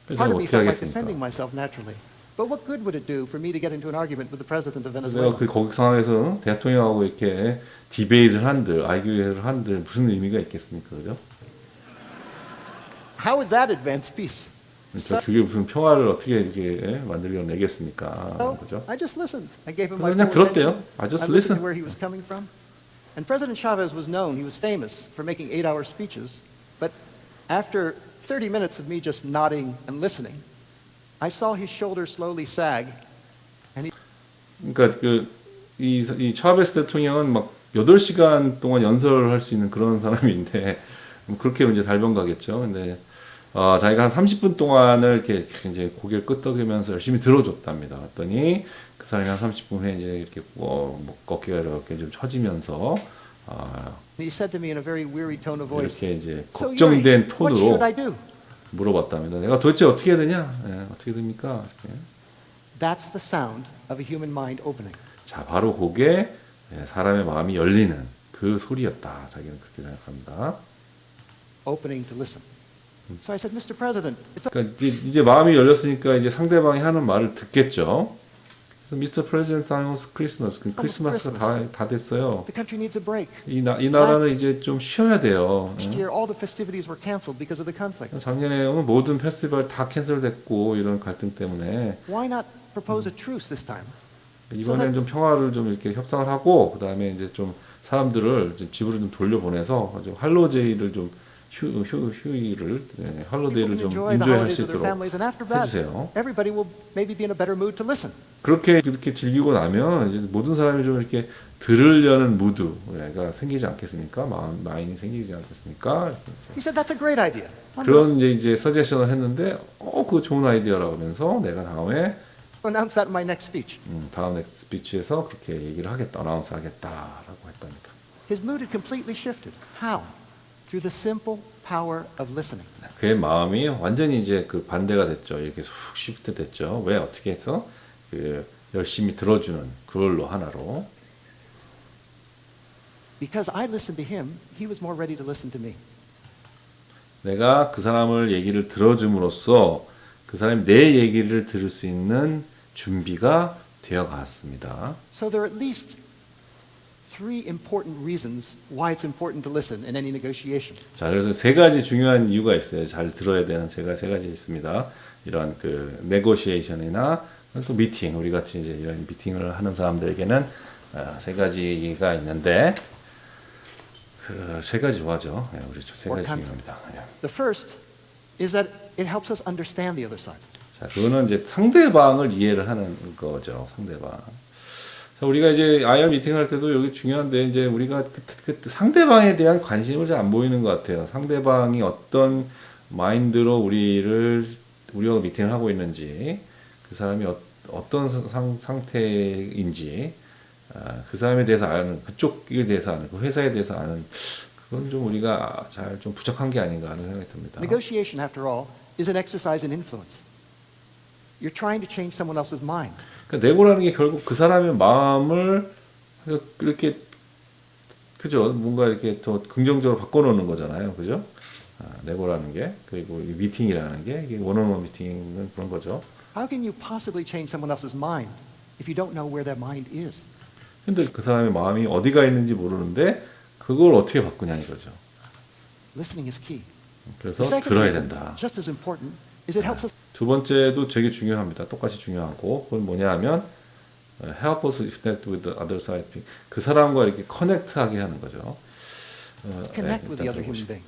A: 그래서
B: Part
A: 제가
B: of me
A: 어떻게
B: felt like
A: 하겠습니까?
B: defending myself naturally. But what good would it do for me to get into an argument with the president of
A: 내가
B: Venezuela?
A: 그 거기 상황에서 대통령하고 이렇게 디베이트를 한들 아이큐를 한들 무슨 의미가 있겠습니까, 그죠?
B: How would that advance peace?
A: 그게 무슨 평화를 어떻게 이렇게 만들어내겠습니까,
B: So
A: 그죠?
B: I just listened. I gave him my
A: 그냥
B: full
A: 들었대요.
B: attention.
A: I just
B: I listened
A: listened.
B: to where he was coming from. And President Chavez was known, he was famous for making 8-hour speeches. But after 30 minutes of me just nodding and listening, I saw his shoulders slowly sag.
A: 그러니까 이 차베스 대통령은 막 8시간 동안 연설을 할 수 있는 그런 사람인데 뭐 그렇게 이제 달변가겠죠. 근데 자기가 한 30분 동안을 이렇게 이제 고개를 끄덕이면서 열심히 들어줬답니다. 그랬더니 그 사람이 한 30분 후에 이제 이렇게 뭐 어깨가 이렇게 좀 처지면서
B: And he said to me in a very weary tone of voice,
A: 이렇게 이제
B: "So
A: 걱정된
B: Yuri, what
A: 톤으로
B: should I do?"
A: 물어봤답니다. 내가 도대체 어떻게 해야 되냐? 예, 어떻게 됩니까? 이렇게.
B: That's the sound of a human mind opening.
A: 자, 바로 그게 사람의 마음이 열리는 그 소리였다. 자기는 그렇게 생각합니다.
B: Opening to listen. So I said, Mr. President, it's
A: 그러니까 이제 마음이 열렸으니까 이제 상대방이 하는 말을 듣겠죠. 그래서 Mr. President, almost Christmas. 크리스마스가 다 됐어요.
B: the country needs a break.
A: 이 나라는 이제 좀 쉬어야 돼요.
B: Last year, all the festivities were canceled because of the conflict.
A: 작년에 모든 페스티벌 다 캔슬됐고 이런 갈등 때문에
B: Why not propose a truce this time?
A: 이번엔 좀 평화를 좀 이렇게 협상을 하고 그 다음에 이제 좀 사람들을 이제 집으로 좀 돌려보내서 좀 할로데이를 좀 휴일을 할로데이를 좀
B: Enjoy the
A: 인조할
B: holidays
A: 수
B: with their
A: 있도록
B: families, and after that,
A: 해주세요.
B: everybody will maybe be in a better mood to listen.
A: 그렇게 즐기고 나면 이제 모든 사람이 좀 이렇게 들으려는 무드가 생기지 않겠습니까? 마인이 생기지 않겠습니까?
B: He said, that's a great idea.
A: 그런 이제 서제션을 했는데 그거 좋은 아이디어라고 하면서 내가 다음에
B: I'll announce that in my next speech.
A: 다음 넥스트 스피치에서 그렇게 얘기를 하겠다, 어나운스 하겠다라고 했답니다.
B: His mood had completely shifted. How? Through the simple power of listening.
A: 그의 마음이 완전히 이제 그 반대가 됐죠. 이렇게 훅 시프트 됐죠. 왜 어떻게 해서 그 열심히 들어주는 그걸로 하나로.
B: Because I listened to him, he was more ready to listen to me.
A: 내가 그 사람을 얘기를 들어줌으로써 그 사람이 내 얘기를 들을 수 있는 준비가 되어 갔습니다.
B: So there are at least three important reasons why it's important to listen in any negotiation.
A: 자, 그래서 세 가지 중요한 이유가 있어요. 잘 들어야 되는 제가 세 가지 있습니다. 이런 그 네고시에이션이나 또 미팅, 우리 같이 이제 이런 미팅을 하는 사람들에게는 세 가지가 있는데 그 세 가지 뭐죠? 우리 세 가지 중요합니다.
B: The first is that it helps us understand the other side.
A: 자, 그거는 이제 상대방을 이해를 하는 거죠. 상대방. 자, 우리가 이제 IR 미팅 할 때도 여기 중요한데 이제 우리가 그 상대방에 대한 관심을 잘 안 보이는 것 같아요. 상대방이 어떤 마인드로 우리와 미팅을 하고 있는지, 그 사람이 어떤 상태인지, 그 사람에 대해서 아는, 그쪽에 대해서 아는, 그 회사에 대해서 아는, 그건 좀 우리가 잘 좀 부족한 게 아닌가 하는 생각이 듭니다.
B: Negotiation, after all, is an exercise in influence. You're trying to change someone else's mind.
A: 그러니까 네고라는 게 결국 그 사람의 마음을 이렇게 그죠? 뭔가 이렇게 더 긍정적으로 바꿔놓는 거잖아요, 그죠? 네고라는 게 그리고 이 미팅이라는 게 이게 원어원 미팅은 그런 거죠.
B: How can you possibly change someone else's mind if you don't know where their mind is?
A: 근데 그 사람의 마음이 어디가 있는지 모르는데 그걸 어떻게 바꾸냐 이거죠.
B: Listening is key.
A: 그래서
B: The second
A: 들어야
B: reason,
A: 된다.
B: just as important, is it helps us
A: 두 번째도 되게 중요합니다. 똑같이 중요하고 그건 뭐냐면 help us connect with the other side. 그 사람과 이렇게 커넥트하게 하는 거죠.
B: connect with the other human being.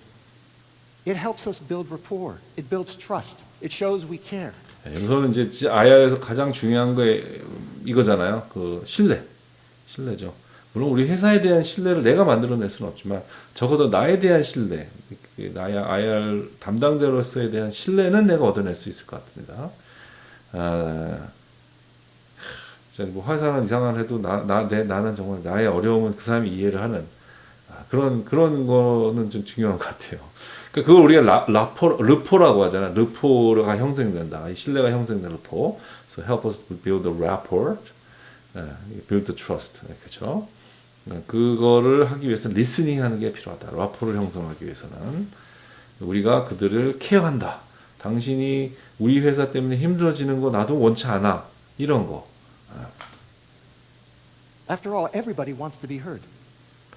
B: It helps us build rapport. It builds trust. It shows we care.
A: 우선은 이제 IR에서 가장 중요한 게 이거잖아요. 그 신뢰죠. 물론 우리 회사에 대한 신뢰를 내가 만들어낼 수는 없지만 적어도 나에 대한 신뢰, 나의 IR 담당자로서에 대한 신뢰는 내가 얻어낼 수 있을 것 같습니다. 뭐 회사는 이상한 해도 나는 정말 나의 어려움은 그 사람이 이해를 하는 그런 거는 좀 중요한 것 같아요. 그걸 우리가 르포라고 하잖아. 르포가 형성된다. 이 신뢰가 형성된 르포. So help us build a rapport, build the trust. 그렇죠? 그거를 하기 위해서는 리스닝 하는 게 필요하다. 라포를 형성하기 위해서는 우리가 그들을 케어한다. 당신이 우리 회사 때문에 힘들어지는 거 나도 원치 않아. 이런 거.
B: After all, everybody wants to be heard.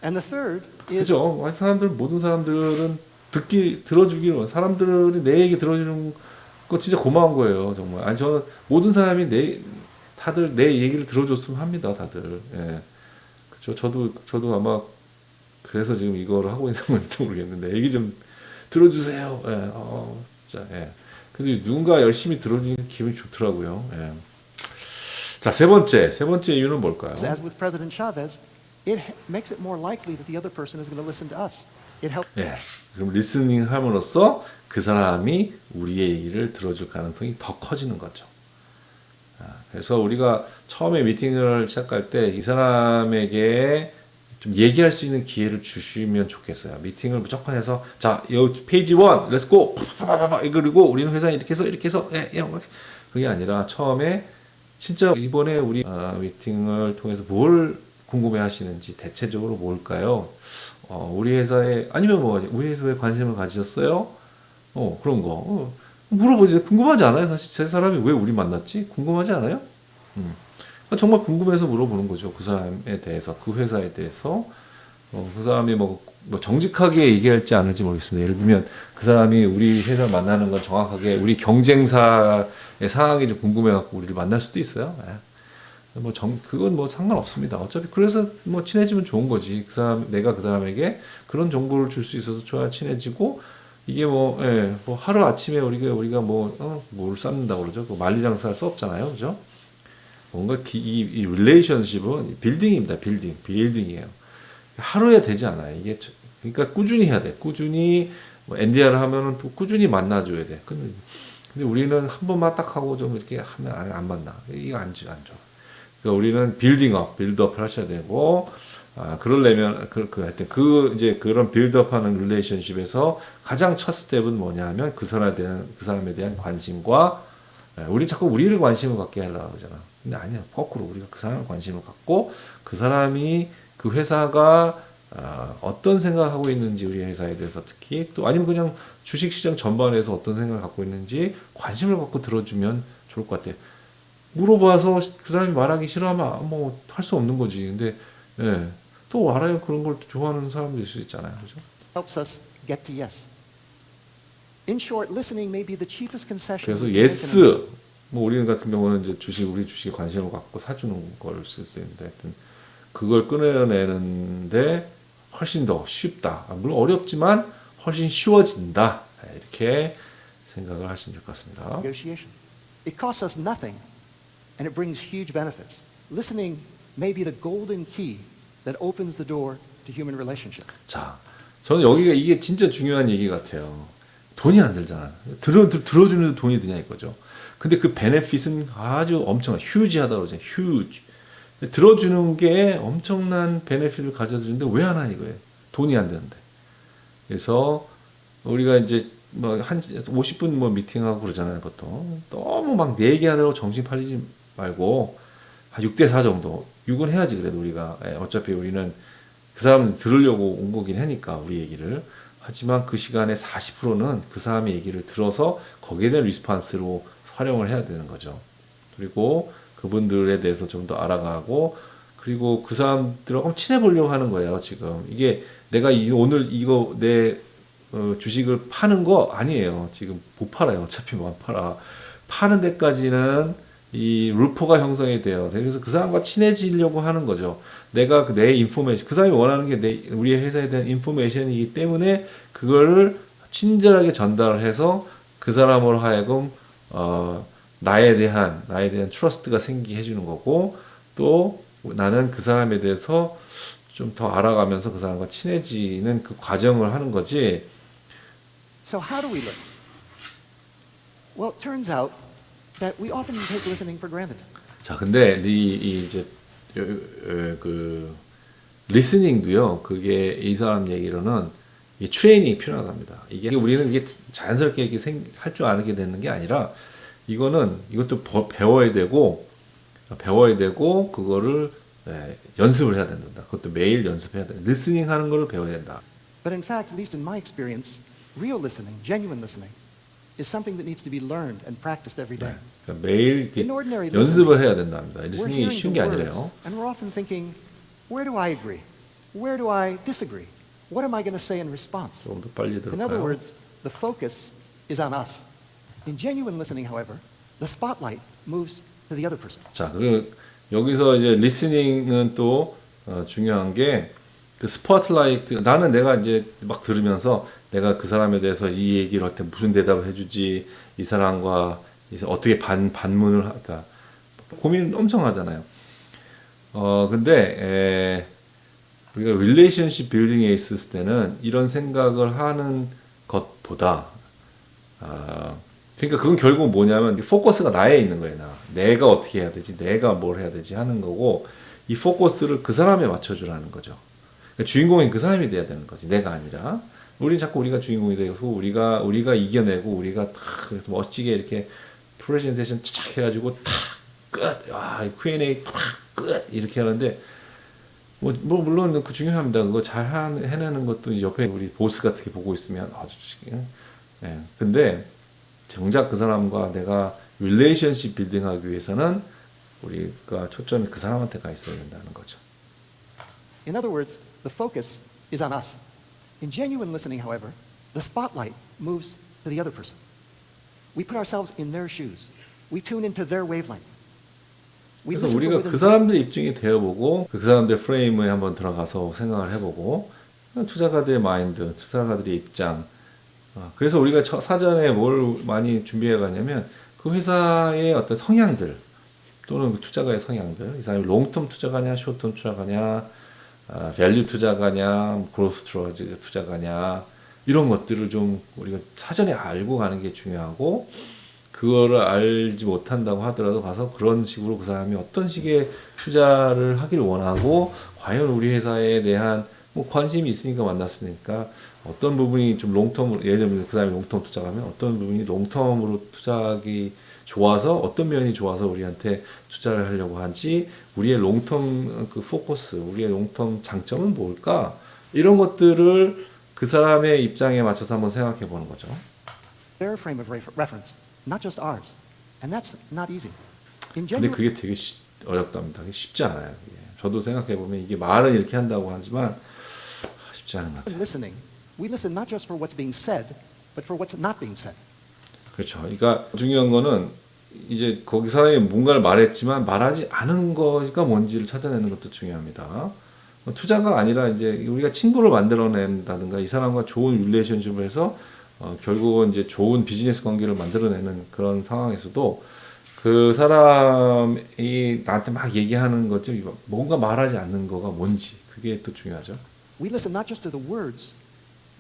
B: And the third is
A: 그죠? 모든 사람들은 들어주기로 사람들이 내 얘기 들어주는 거 진짜 고마운 거예요. 정말. 아니 저는 모든 사람이 다들 내 얘기를 들어줬으면 합니다. 다들. 예. 저도 아마 그래서 지금 이거를 하고 있는 건지도 모르겠는데 얘기 좀 들어주세요. 예, 진짜. 예. 근데 누군가 열심히 들어주니까 기분이 좋더라고요. 예. 자, 세 번째 이유는 뭘까요?
B: as with President Chavez, it makes it more likely that the other person is going to listen to us. It helps.
A: 예. 그럼 리스닝 함으로써 그 사람이 우리의 얘기를 들어줄 가능성이 더 커지는 거죠. 그래서 우리가 처음에 미팅을 시작할 때 이 사람에게 좀 얘기할 수 있는 기회를 주시면 좋겠어요. 미팅을 무조건 해서 자, 여기 페이지 1, 렛츠 고! 그리고 우리는 회사에 이렇게 해서 그게 아니라 처음에 진짜 이번에 우리 미팅을 통해서 뭘 궁금해 하시는지 대체적으로 뭘까요? 우리 회사에 아니면 뭐 우리 회사에 관심을 가지셨어요? 그런 거 물어보지. 궁금하지 않아요? 사실 제 사람이 왜 우리 만났지? 궁금하지 않아요? 정말 궁금해서 물어보는 거죠. 그 사람에 대해서, 그 회사에 대해서. 그 사람이 뭐 정직하게 얘기할지 않을지 모르겠습니다. 예를 들면 그 사람이 우리 회사 만나는 건 정확하게 우리 경쟁사의 상황이 좀 궁금해갖고 우리를 만날 수도 있어요. 그건 뭐 상관없습니다. 어차피 그래서 뭐 친해지면 좋은 거지. 그 사람, 내가 그 사람에게 그런 정보를 줄 수 있어서 좋아 친해지고 이게 뭐 하루 아침에 우리가 뭘 쌓는다고 그러죠. 그 만리장사 할 수 없잖아요. 그죠? 뭔가 이 릴레이션십은 빌딩입니다. 빌딩이에요. 하루에 되지 않아요. 이게 그러니까 꾸준히 해야 돼. 꾸준히 뭐 NDR을 하면은 또 꾸준히 만나줘야 돼. 근데 우리는 한 번만 딱 하고 좀 이렇게 하면 안 만나. 이거 안 좋아. 그러니까 우리는 빌드업을 하셔야 되고, 그러려면 하여튼 이제 그런 빌드업하는 릴레이션십에서 가장 첫 스텝은 뭐냐면 그 사람에 대한 관심과 우리 자꾸 우리를 관심을 갖게 하려고 그러잖아. 근데 아니야. 거꾸로 우리가 그 사람을 관심을 갖고 그 사람이 그 회사가 어떤 생각을 하고 있는지 우리 회사에 대해서 특히 또 아니면 그냥 주식시장 전반에서 어떤 생각을 갖고 있는지 관심을 갖고 들어주면 좋을 것 같아. 물어봐서 그 사람이 말하기 싫어하면 뭐 할 수 없는 거지. 근데 또 알아요. 그런 걸 좋아하는 사람도 있을 수 있잖아요. 그죠?
B: Helps us get to yes. In short, listening may be the cheapest concession.
A: 그래서
B: we can make in a
A: 예스 뭐 우리 같은 경우는 이제 우리 주식에 관심을 갖고 사주는 걸 쓸 수 있는데 하여튼 그걸 끊어내는데 훨씬 더 쉽다. 물론 어렵지만 훨씬 쉬워진다. 이렇게 생각을 하시면 될 것 같습니다.
B: negotiation. It costs us nothing, and it brings huge benefits. Listening may be the golden key that opens the door to human relationship.
A: 자, 저는 여기가 이게 진짜 중요한 얘기 같아요. 돈이 안 들잖아. 들어주는 돈이 드냐 이거죠. 근데 그 베네핏은 아주 엄청나, 휴지하다고 그러잖아요. 휴지. 들어주는 게 엄청난 베네핏을 가져주는데 왜 안 하니 이거예요. 돈이 안 되는데. 그래서 우리가 이제 뭐 한 50분 뭐 미팅하고 그러잖아요. 그것도 너무 막 내 얘기하느라고 정신 팔리지 말고 한 6대4 정도. 6은 해야지 그래도 우리가 어차피 우리는 그 사람 들으려고 온 거긴 하니까 우리 얘기를. 하지만 그 시간에 40%는 그 사람의 얘기를 들어서 거기에 대한 리스판스로 활용을 해야 되는 거죠. 그리고 그분들에 대해서 좀 더 알아가고 그리고 그 사람들하고 친해 보려고 하는 거예요. 지금 이게 내가 오늘 이거 내 주식을 파는 거 아니에요. 지금 못 팔아요. 어차피 못 팔아. 파는 데까지는 이 루포가 형성이 돼요. 그래서 그 사람과 친해지려고 하는 거죠. 내가 내 인포메이션, 그 사람이 원하는 게 우리 회사에 대한 인포메이션이기 때문에 그거를 친절하게 전달을 해서 그 사람으로 하여금 나에 대한 트러스트가 생기게 해주는 거고 또 나는 그 사람에 대해서 좀 더 알아가면서 그 사람과 친해지는 그 과정을 하는 거지.
B: So how do we listen? Well, it turns out that we often take listening for granted.
A: 자, 근데 이제 그 리스닝도요. 그게 이 사람 얘기로는 이 트레이닝이 필요하답니다. 이게 우리는 이게 자연스럽게 이렇게 할 줄 알게 되는 게 아니라 이것도 배워야 되고 그거를 연습을 해야 된다. 그것도 매일 연습해야 된다. 리스닝 하는 거를 배워야 된다.
B: But in fact, at least in my experience, real listening, genuine listening, is something that needs to be learned and practiced every day.
A: 그러니까 매일
B: In ordinary
A: 연습을 해야 된답니다.
B: We're
A: 리스닝이
B: hearing
A: 쉬운
B: the
A: 게
B: words,
A: 아니래요.
B: and we're often thinking, where do I agree? Where do I disagree? What am I going to say in response?
A: 조금 더 빨리
B: In other
A: 들을까요?
B: words, the focus is on us. In genuine listening, however, the spotlight moves to the other person.
A: 자, 그리고 여기서 이제 리스닝은 또 중요한 게 그 스포트라이트. 나는 내가 이제 막 들으면서 내가 그 사람에 대해서 이 얘기를 할 때 무슨 대답을 해주지, 이 사람과 어떻게 반문을 할까 고민 엄청 하잖아요. 근데 우리가 릴레이션십 빌딩에 있을 때는 이런 생각을 하는 것보다 그러니까 그건 결국 뭐냐면 포커스가 나에 있는 거예요. 내가 어떻게 해야 되지, 내가 뭘 해야 되지 하는 거고 이 포커스를 그 사람에 맞춰주라는 거죠. 그러니까 주인공이 그 사람이 돼야 되는 거지, 내가 아니라. 우리는 자꾸 우리가 주인공이 되고 우리가 이겨내고 우리가 탁 멋지게 이렇게 프레젠테이션 착 해가지고 탁 끝, Q&A 탁 끝 이렇게 하는데 뭐 물론 그 중요합니다. 그거 잘 해내는 것도 옆에 우리 보스 같은 게 보고 있으면 아주 예. 근데 정작 그 사람과 내가 릴레이션십 빌딩하기 위해서는 우리가 초점이 그 사람한테 가 있어야 된다는 거죠.
B: In other words, the focus is on us. In genuine listening, however, the spotlight moves to the other person. We put ourselves in their shoes. We tune into their wavelength. We
A: 그래서
B: listen for
A: 우리가
B: within
A: 그 사람들의 입장이 되어보고 그 사람들 프레임에 한번 들어가서 생각을 해보고 투자가들의 마인드, 투자가들의 입장. 그래서 우리가 사전에 뭘 많이 준비해 가냐면 그 회사의 어떤 성향들 또는 그 투자가의 성향들, 이 사람이 롱텀 투자가냐, 숏텀 투자가냐, 밸류 투자가냐, 그로스 투자가냐 이런 것들을 좀 우리가 사전에 알고 가는 게 중요하고 그거를 알지 못한다고 하더라도 가서 그런 식으로 그 사람이 어떤 식의 투자를 하길 원하고 과연 우리 회사에 대한 뭐 관심이 있으니까 만났으니까 어떤 부분이 좀 롱텀으로 예를 들면 그 사람이 롱텀 투자하면 어떤 부분이 롱텀으로 투자하기 좋아서 어떤 면이 좋아서 우리한테 투자를 하려고 하지 우리의 롱텀 그 포커스 우리의 롱텀 장점은 뭘까 이런 것들을 그 사람의 입장에 맞춰서 한번 생각해 보는 거죠.
B: their frame of reference, not just ours. And that's not easy. In
A: 근데
B: genuine
A: 그게 되게 어렵답니다. 그게 쉽지 않아요. 이게. 저도 생각해 보면 이게 말은 이렇게 한다고 하지만 쉽지 않은 것 같아요.
B: listening, we listen not just for what's being said, but for what's not being said.
A: 그렇죠. 그러니까 중요한 거는 이제 거기 사람이 뭔가를 말했지만 말하지 않은 거가 뭔지를 찾아내는 것도 중요합니다. 투자가 아니라 이제 우리가 친구를 만들어낸다든가 이 사람과 좋은 릴레이션십을 해서 결국은 이제 좋은 비즈니스 관계를 만들어내는 그런 상황에서도 그 사람이 나한테 막 얘기하는 거지 뭔가 말하지 않는 거가 뭔지 그게 또 중요하죠.
B: We listen not just to the words,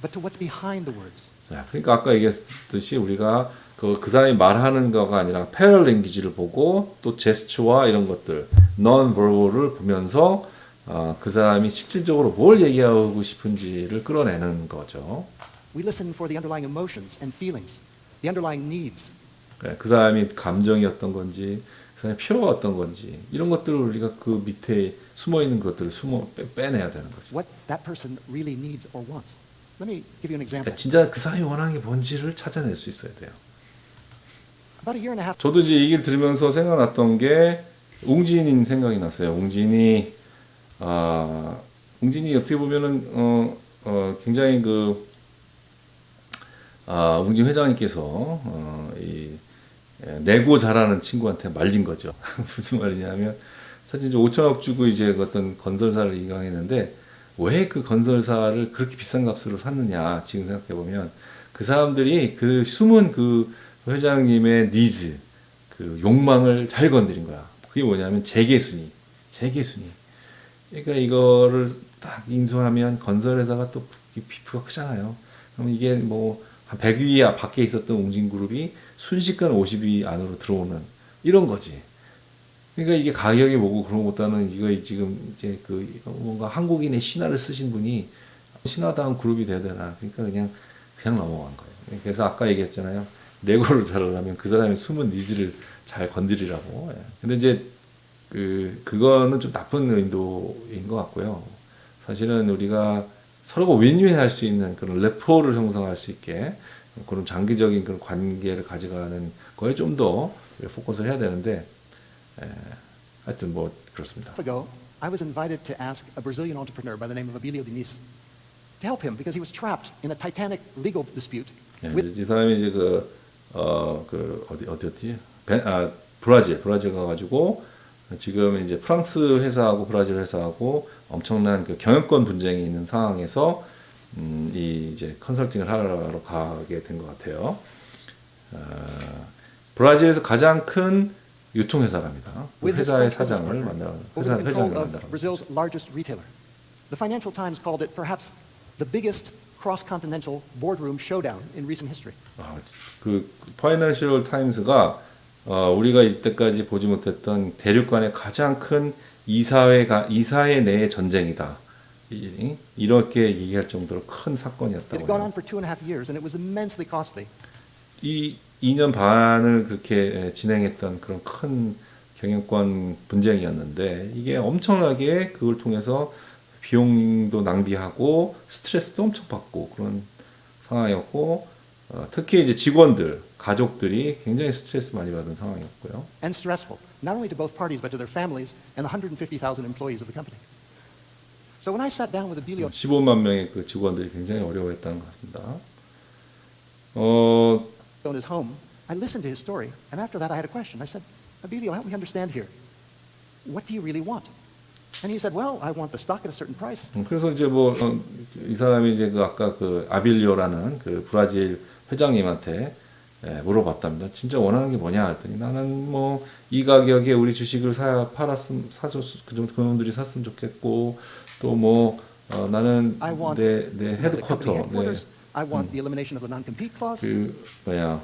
B: but to what's behind the words.
A: 자, 그러니까 아까 얘기했듯이 우리가 그 사람이 말하는 거가 아니라 패러랭귀지를 보고 또 제스처와 이런 것들 non-verbal을 보면서 그 사람이 실질적으로 뭘 얘기하고 싶은지를 끌어내는 거죠.
B: We listen for the underlying emotions and feelings, the underlying needs.
A: 그 사람이 감정이 어떤 건지, 그 사람의 필요가 어떤 건지 이런 것들을 우리가 그 밑에 숨어 있는 것들을 빼내야 되는 거죠.
B: What that person really needs or wants. Let me give you an example.
A: 진짜 그 사람이 원하는 게 뭔지를 찾아낼 수 있어야 돼요.
B: About a year and a half.
A: 저도 이제 얘기를 들으면서 생각났던 게 웅진이 생각이 났어요. 웅진이 어떻게 보면은 굉장히 웅진 회장님께서 내고 잘하는 친구한테 말린 거죠. 무슨 말이냐면 사실 이제 5천억 주고 이제 어떤 건설사를 이강했는데 왜 그 건설사를 그렇게 비싼 값으로 샀느냐 지금 생각해 보면 그 사람들이 그 숨은 그 회장님의 니즈 그 욕망을 잘 건드린 거야. 그게 뭐냐면 재계순위. 그러니까 이거를 딱 인수하면 건설회사가 또 비프가 크잖아요. 그럼 이게 뭐 한 100위 밖에 있었던 웅진그룹이 순식간 50위 안으로 들어오는 이런 거지. 그러니까 이게 가격이 뭐고 그런 것보다는 이거 지금 이제 그 뭔가 한국인의 신화를 쓰신 분이 신화다운 그룹이 돼야 되나. 그러니까 그냥 넘어간 거예요. 그래서 아까 얘기했잖아요. 내고를 잘하려면 그 사람의 숨은 니즈를 잘 건드리라고. 근데 이제 그거는 좀 나쁜 의도인 것 같고요. 사실은 우리가 서로가 윈윈할 수 있는 그런 레포를 형성할 수 있게 그런 장기적인 그런 관계를 가져가는 거에 좀 더 포커스를 해야 되는데 하여튼 뭐 그렇습니다.
B: Ago, I was invited to ask a Brazilian entrepreneur by the name of Abilio Diniz to help him because he was trapped in a titanic legal dispute.
A: 이 사람이 이제 어디였지? 브라질 가가지고 지금 이제 프랑스 회사하고 브라질 회사하고 엄청난 그 경영권 분쟁이 있는 상황에서 이제 컨설팅을 하러 가게 된 것 같아요. 브라질에서 가장 큰 유통회사랍니다. 그 회사의 사장을 만나러.
B: Over the control of Brazil's largest retailer. The Financial Times called it perhaps the biggest cross-continental boardroom showdown in recent history.
A: 그 파이낸셜 타임스가 우리가 이때까지 보지 못했던 대륙 간의 가장 큰 이사회 내의 전쟁이다. 이렇게 얘기할 정도로 큰
B: It
A: 사건이었다고
B: had gone
A: 해요.
B: on for 2.5 years, and it was immensely costly.
A: 이 2년 반을 그렇게 진행했던 그런 큰 경영권 분쟁이었는데 이게 엄청나게 그걸 통해서 비용도 낭비하고 스트레스도 엄청 받고 그런 상황이었고 특히 이제 직원들, 가족들이 굉장히 스트레스 많이 받은 상황이었고요.
B: And stressful, not only to both parties, but to their families and the 150,000 employees of the company. So when I sat down with Abilio
A: 15만 명의 그 직원들이 굉장히 어려워했다는 것 같습니다.
B: in his home, I listened to his story, and after that I had a question. I said, Abilio, help me understand here. What do you really want? And he said, well, I want the stock at a certain price.
A: 그래서 이제 이 사람이 이제 그 아까 그 아빌리오라는 그 브라질 회장님한테 물어봤답니다. 진짜 원하는 게 뭐냐 했더니 나는 뭐 이 가격에 우리 주식을 그놈들이 샀으면 좋겠고 또 뭐 나는
B: I want
A: 내
B: the company
A: 헤드쿼터
B: headquarters. I want the elimination of the non-compete clause.
A: 그 뭐야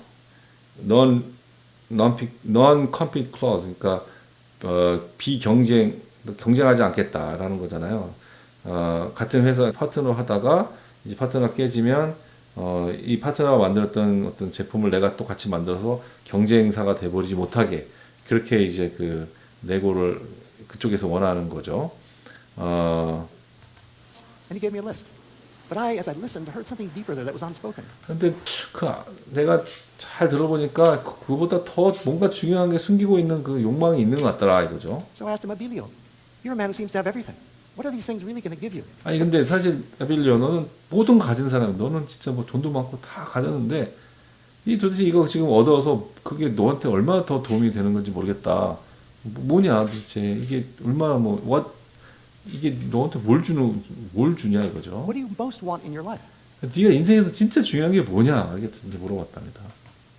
A: non-compete clause 그러니까 경쟁하지 않겠다라는 거잖아요. 같은 회사 파트너 하다가 이제 파트너 깨지면 이 파트너가 만들었던 어떤 제품을 내가 또 같이 만들어서 경쟁사가 돼버리지 못하게 그렇게 이제 그 내고를 그쪽에서 원하는 거죠.
B: And he gave me a list. But as I listened, heard something deeper there that was unspoken.
A: 근데 내가 잘 들어보니까 그보다 더 뭔가 중요한 게 숨기고 있는 그 욕망이 있는 것 같더라 이거죠.
B: So I asked him, Abilio, you're a man who seems to have everything. What are these things really going to give you?
A: 아니 근데 사실 아빌리오 너는 모든 거 가진 사람이야. 너는 진짜 뭐 돈도 많고 다 가졌는데 이 도대체 이거 지금 얻어서 그게 너한테 얼마나 더 도움이 되는 건지 모르겠다. 뭐냐 도대체 이게 얼마나 이게 너한테 뭘 주냐 이거죠.
B: What do you most want in your life?
A: 네가 인생에서 진짜 중요한 게 뭐냐 이렇게 물어봤답니다.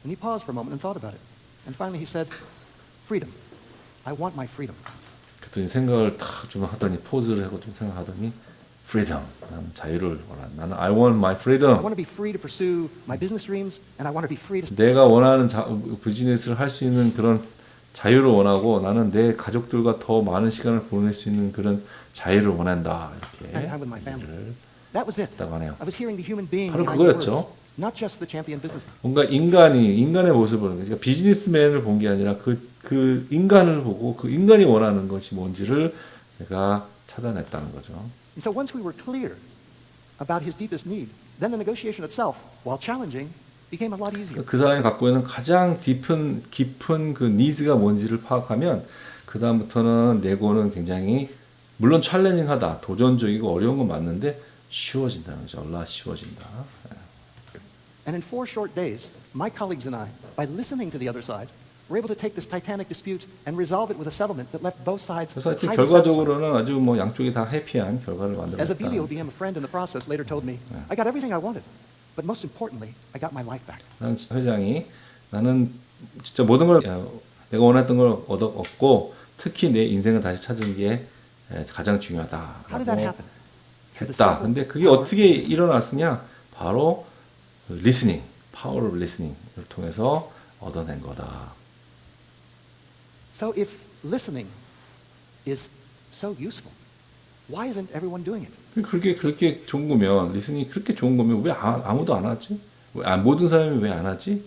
B: And he paused for a moment and thought about it. And finally he said, freedom. I want my freedom.
A: 그랬더니 생각을 다 좀 하더니 포즈를 하고 좀 생각하더니 freedom. 나는 자유를 원한다. 나는 I want my
B: I
A: freedom.
B: want to be free to pursue my business dreams, and I want to be free to
A: 내가 원하는 비즈니스를 할 수 있는 그런 자유를 원하고 나는 내 가족들과 더 많은 시간을 보낼 수 있는 그런 자유를 원한다.
B: spend time with my family.
A: 이렇게
B: That was it.
A: 했다고 하네요.
B: I was hearing the human being
A: 바로
B: behind the
A: 그거였죠.
B: words, not just the champion businessman.
A: 뭔가 인간의 모습을 보는 거죠. 그러니까 비즈니스맨을 본 게 아니라 그 인간을 보고 그 인간이 원하는 것이 뭔지를 내가 찾아냈다는 거죠.
B: And so once we were clear about his deepest need, then the negotiation itself, while challenging, became a lot easier.
A: 그 사람이 갖고 있는 가장 깊은 그 니즈가 뭔지를 파악하면 그 다음부터는 내고는 굉장히 물론 챌린징하다, 도전적이고 어려운 건 맞는데 쉬워진다는 거죠. 얼라 쉬워진다.
B: And in 4 short days, my colleagues and I, by listening to the other side, were able to take this titanic dispute and resolve it with a settlement that left both sides
A: 그래서 하여튼
B: highly satisfied.
A: 결과적으로는 아주 뭐 양쪽이 다 해피한 결과를
B: As Abilio
A: 만들었다.
B: became a friend in the process, later told me, I got everything I wanted, but most importantly, I got my life back.
A: 회장이 나는 진짜 모든 걸 내가 원했던 걸 얻고 특히 내 인생을 다시 찾은 게 가장
B: How did that
A: 중요하다라고
B: happen? Through the
A: 했다.
B: simple
A: 근데 그게
B: power
A: 어떻게 일어났으냐? 바로 listening, power of listening을 통해서 얻어낸 거다.
B: So if listening is so useful, why isn't everyone doing it?
A: 그렇게 좋은 거면 리스닝이 그렇게 좋은 거면 왜 아무도 안 하지? 모든 사람이 왜 안 하지?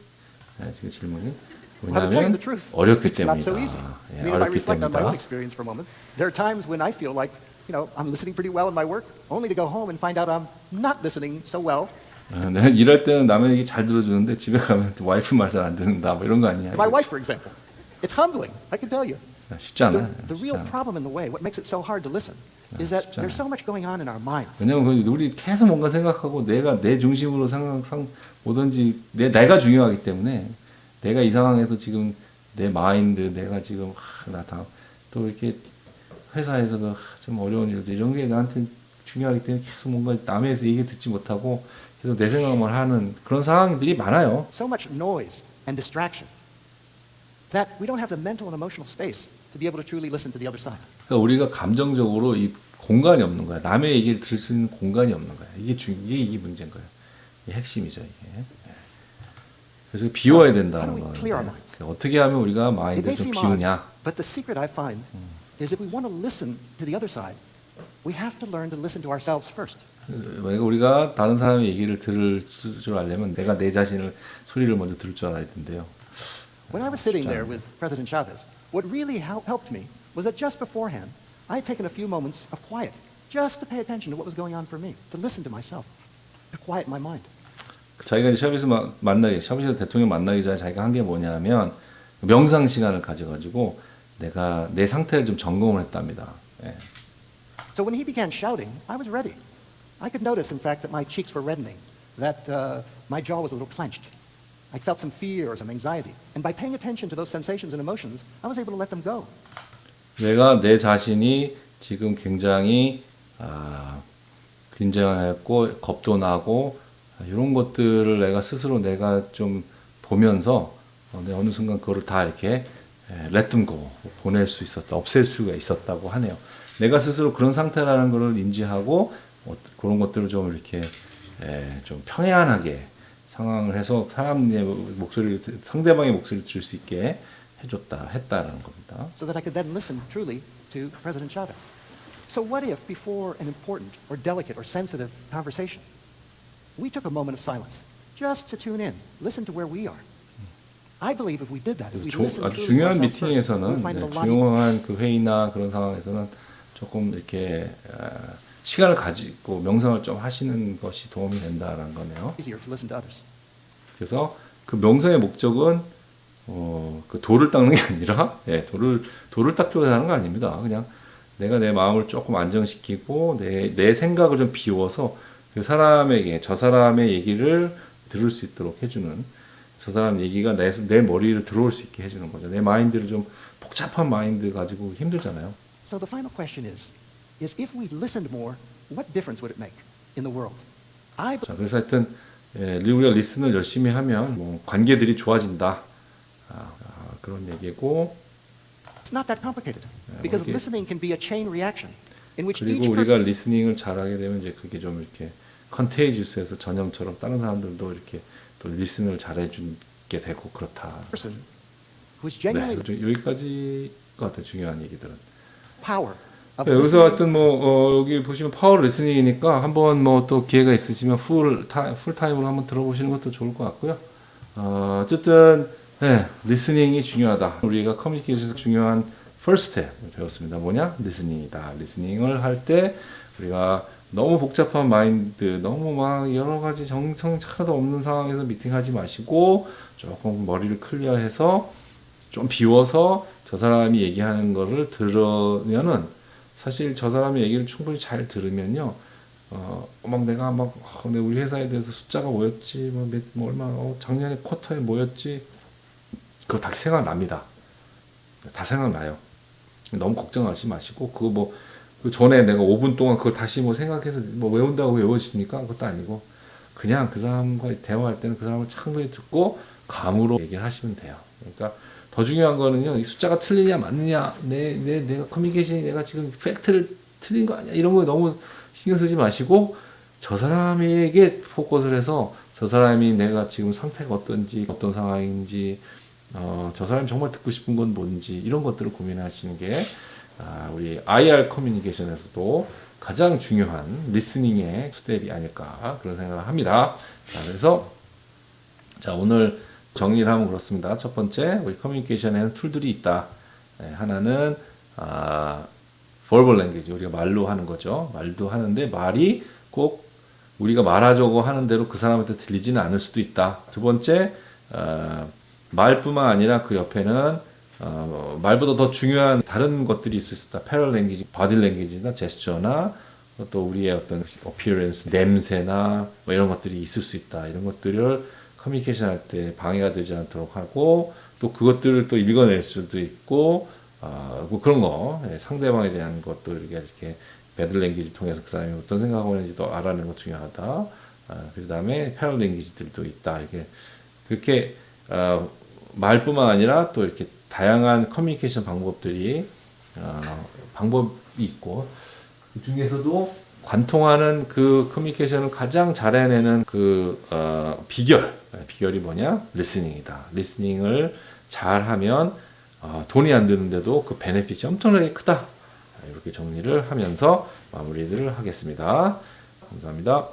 A: 지금 질문이
B: Well, to tell you
A: 왜냐하면
B: the truth,
A: 어렵기
B: it's not so
A: 때문이다.
B: easy.
A: 예,
B: I mean, if I
A: 어렵기
B: reflect on my own
A: 때문이다.
B: experience for a moment, there are times when I feel like, I'm listening pretty well in my work, only to go home and find out I'm not listening so well.
A: 내가 일할 때는 남의 얘기 잘 들어주는데 집에 가면 또 와이프 말 잘 안 듣는다. 뭐 이런 거 아니야?
B: My wife, for example. It's humbling, I can tell you.
A: 쉽지 않아.
B: The real problem in the way, what makes it so hard to listen, is that
A: 쉽지
B: there's
A: 않아요.
B: so much going on in our minds.
A: 왜냐면 우리 계속 뭔가 생각하고 내가 내 중심으로 뭐든지 내가 중요하기 때문에 내가 이 상황에서 지금 내 마인드 내가 지금 또 이렇게 회사에서 좀 어려운 일들 이런 게 나한테 중요하기 때문에 계속 뭔가 남의 얘기 듣지 못하고 계속 내 생각만 하는 그런 상황들이 많아요.
B: So much noise and distraction that we don't have the mental and emotional space to be able to truly listen to the other side.
A: 그러니까 우리가 감정적으로 이 공간이 없는 거야. 남의 얘기를 들을 수 있는 공간이 없는 거야. 이게 문제인 거예요. 이게 핵심이죠, 이게. 그래서 비워야 된다는
B: How do we
A: 거예요.
B: clear our minds?
A: 어떻게 하면 우리가
B: It
A: 마인드를
B: may
A: 좀
B: seem odd,
A: 비우냐?
B: but the secret I find is if we want to listen to the other side, we have to learn to listen to ourselves first.
A: 만약에 우리가 다른 사람의 얘기를 들을 줄 알려면 내가 내 자신을 소리를 먼저 들을 줄 알아야 된대요.
B: When I was sitting there with President Chavez, what really helped me was that just beforehand, I had taken a few moments of quiet, just to pay attention to what was going on for me, to listen to myself, to quiet my mind.
A: 자기가 이제 샤베스 대통령 만나기 전에 자기가 한 게 뭐냐면 명상 시간을 가져가지고 내가 내 상태를 좀 점검을 했답니다. 예.
B: So when he began shouting, I was ready. I could notice, in fact, that my cheeks were reddening, that my jaw was a little clenched. I felt some fear or some anxiety. And by paying attention to those sensations and emotions, I was able to let them go.
A: 내가 내 자신이 지금 굉장히 긴장했고 겁도 나고 이런 것들을 내가 스스로 내가 좀 보면서 내 어느 순간 그거를 다 이렇게 let them go 보낼 수 있었다, 없앨 수가 있었다고 하네요. 내가 스스로 그런 상태라는 것을 인지하고 그런 것들을 좀 이렇게 좀 평안하게 상황을 해서 사람의 목소리를 상대방의 목소리를 들을 수 있게 했다라는 겁니다.
B: So that I could then listen truly to President Chavez. So what if before an important or delicate or sensitive conversation, we took a moment of silence just to tune in, listen to where we are. I believe if we did that, if we listened
A: 아주
B: truly to
A: 중요한
B: ourselves first, we
A: 미팅에서는
B: would find it a lot
A: 중요한 그 회의나 그런 상황에서는 조금 이렇게 시간을 가지고 명상을 좀 하시는 것이 도움이 된다라는 거네요.
B: easier to listen to others.
A: 그래서 그 명상의 목적은 그 돌을 닦는 게 아니라 돌을 닦고자 하는 거 아닙니다. 그냥 내가 내 마음을 조금 안정시키고 내 생각을 좀 비워서 그 사람에게 저 사람의 얘기를 들을 수 있도록 해주는 저 사람 얘기가 내 머리를 들어올 수 있게 해주는 거죠. 내 마인드를 좀 복잡한 마인드 가지고 힘들잖아요.
B: So the final question is if we listened more, what difference would it make in the world?
A: 자, 그래서 하여튼 우리가 리슨을 열심히 하면 뭐 관계들이 좋아진다. 그런 얘기고.
B: It's not that complicated because
A: 이게-
B: listening can be a chain reaction in which
A: 그리고
B: each
A: 우리가 리스닝을 잘하게 되면 이제 그게 좀 이렇게 컨테이지스해서 전염처럼 다른 사람들도 이렇게 또 리슨을 잘해주게 되고 그렇다.
B: person who's
A: 네,
B: genuinely
A: 좀 여기까지 것 같아요. 중요한 얘기들은.
B: power of
A: 네, 여기서
B: listening.
A: 하여튼 뭐 여기 보시면 파워 리스닝이니까 한번 뭐 또 기회가 있으시면 풀 타임으로 한번 들어보시는 것도 좋을 것 같고요. 어쨌든 리스닝이 중요하다. 우리가 커뮤니케이션에서 중요한 first step 배웠습니다. 뭐냐? 리스닝이다. 리스닝을 할 때 우리가 너무 복잡한 마인드, 너무 막 여러 가지 정성 하나도 없는 상황에서 미팅하지 마시고 조금 머리를 클리어해서 좀 비워서 저 사람이 얘기하는 거를 들으면은 사실 저 사람의 얘기를 충분히 잘 들으면요. 막 내가 우리 회사에 대해서 숫자가 뭐였지, 뭐 얼마, 작년에 쿼터에 뭐였지, 그거 다 생각납니다. 다 생각나요. 너무 걱정하지 마시고, 그 전에 내가 5분 동안 그걸 다시 생각해서 외운다고 외워지니까 그것도 아니고, 그냥 그 사람과 대화할 때는 그 사람을 충분히 듣고, 감으로 얘기를 하시면 돼요. 그러니까, 더 중요한 거는요, 이 숫자가 틀리냐, 맞느냐, 내가 커뮤니케이션이 내가 지금 팩트를 틀린 거 아니야, 이런 거에 너무 신경 쓰지 마시고, 저 사람에게 포커스를 해서, 저 사람이 내가 지금 상태가 어떤지, 어떤 상황인지, 저 사람이 정말 듣고 싶은 건 뭔지, 이런 것들을 고민하시는 게, 우리 IR 커뮤니케이션에서도 가장 중요한 리스닝의 스텝이 아닐까, 그런 생각을 합니다. 자, 그래서, 오늘 정리를 하면 그렇습니다. 첫 번째, 우리 커뮤니케이션에는 툴들이 있다. 하나는, verbal language, 우리가 말로 하는 거죠. 말도 하는데 말이 꼭 우리가 말하자고 하는 대로 그 사람한테 들리지는 않을 수도 있다. 두 번째, 말뿐만 아니라 그 옆에는 말보다 더 중요한 다른 것들이 있을 수 있다. 패럴 랭귀지, 바디 랭귀지나 제스처나 또 우리의 어떤 어피어런스, 냄새나 뭐 이런 것들이 있을 수 있다. 이런 것들을 커뮤니케이션 할 때 방해가 되지 않도록 하고 또 그것들을 또 읽어낼 수도 있고 뭐 그런 거 상대방에 대한 것도 이렇게 배드 랭귀지 통해서 그 사람이 어떤 생각하고 있는지도 알아내는 거 중요하다. 그 다음에 패럴 랭귀지들도 있다. 이렇게 그렇게 말뿐만 아니라 또 이렇게 다양한 커뮤니케이션 방법들이 방법이 있고 그 중에서도 관통하는 그 커뮤니케이션을 가장 잘해내는 비결이 뭐냐? 리스닝이다. 리스닝을 잘하면 돈이 안 드는데도 그 베네핏이 엄청나게 크다. 이렇게 정리를 하면서 마무리를 하겠습니다. 감사합니다.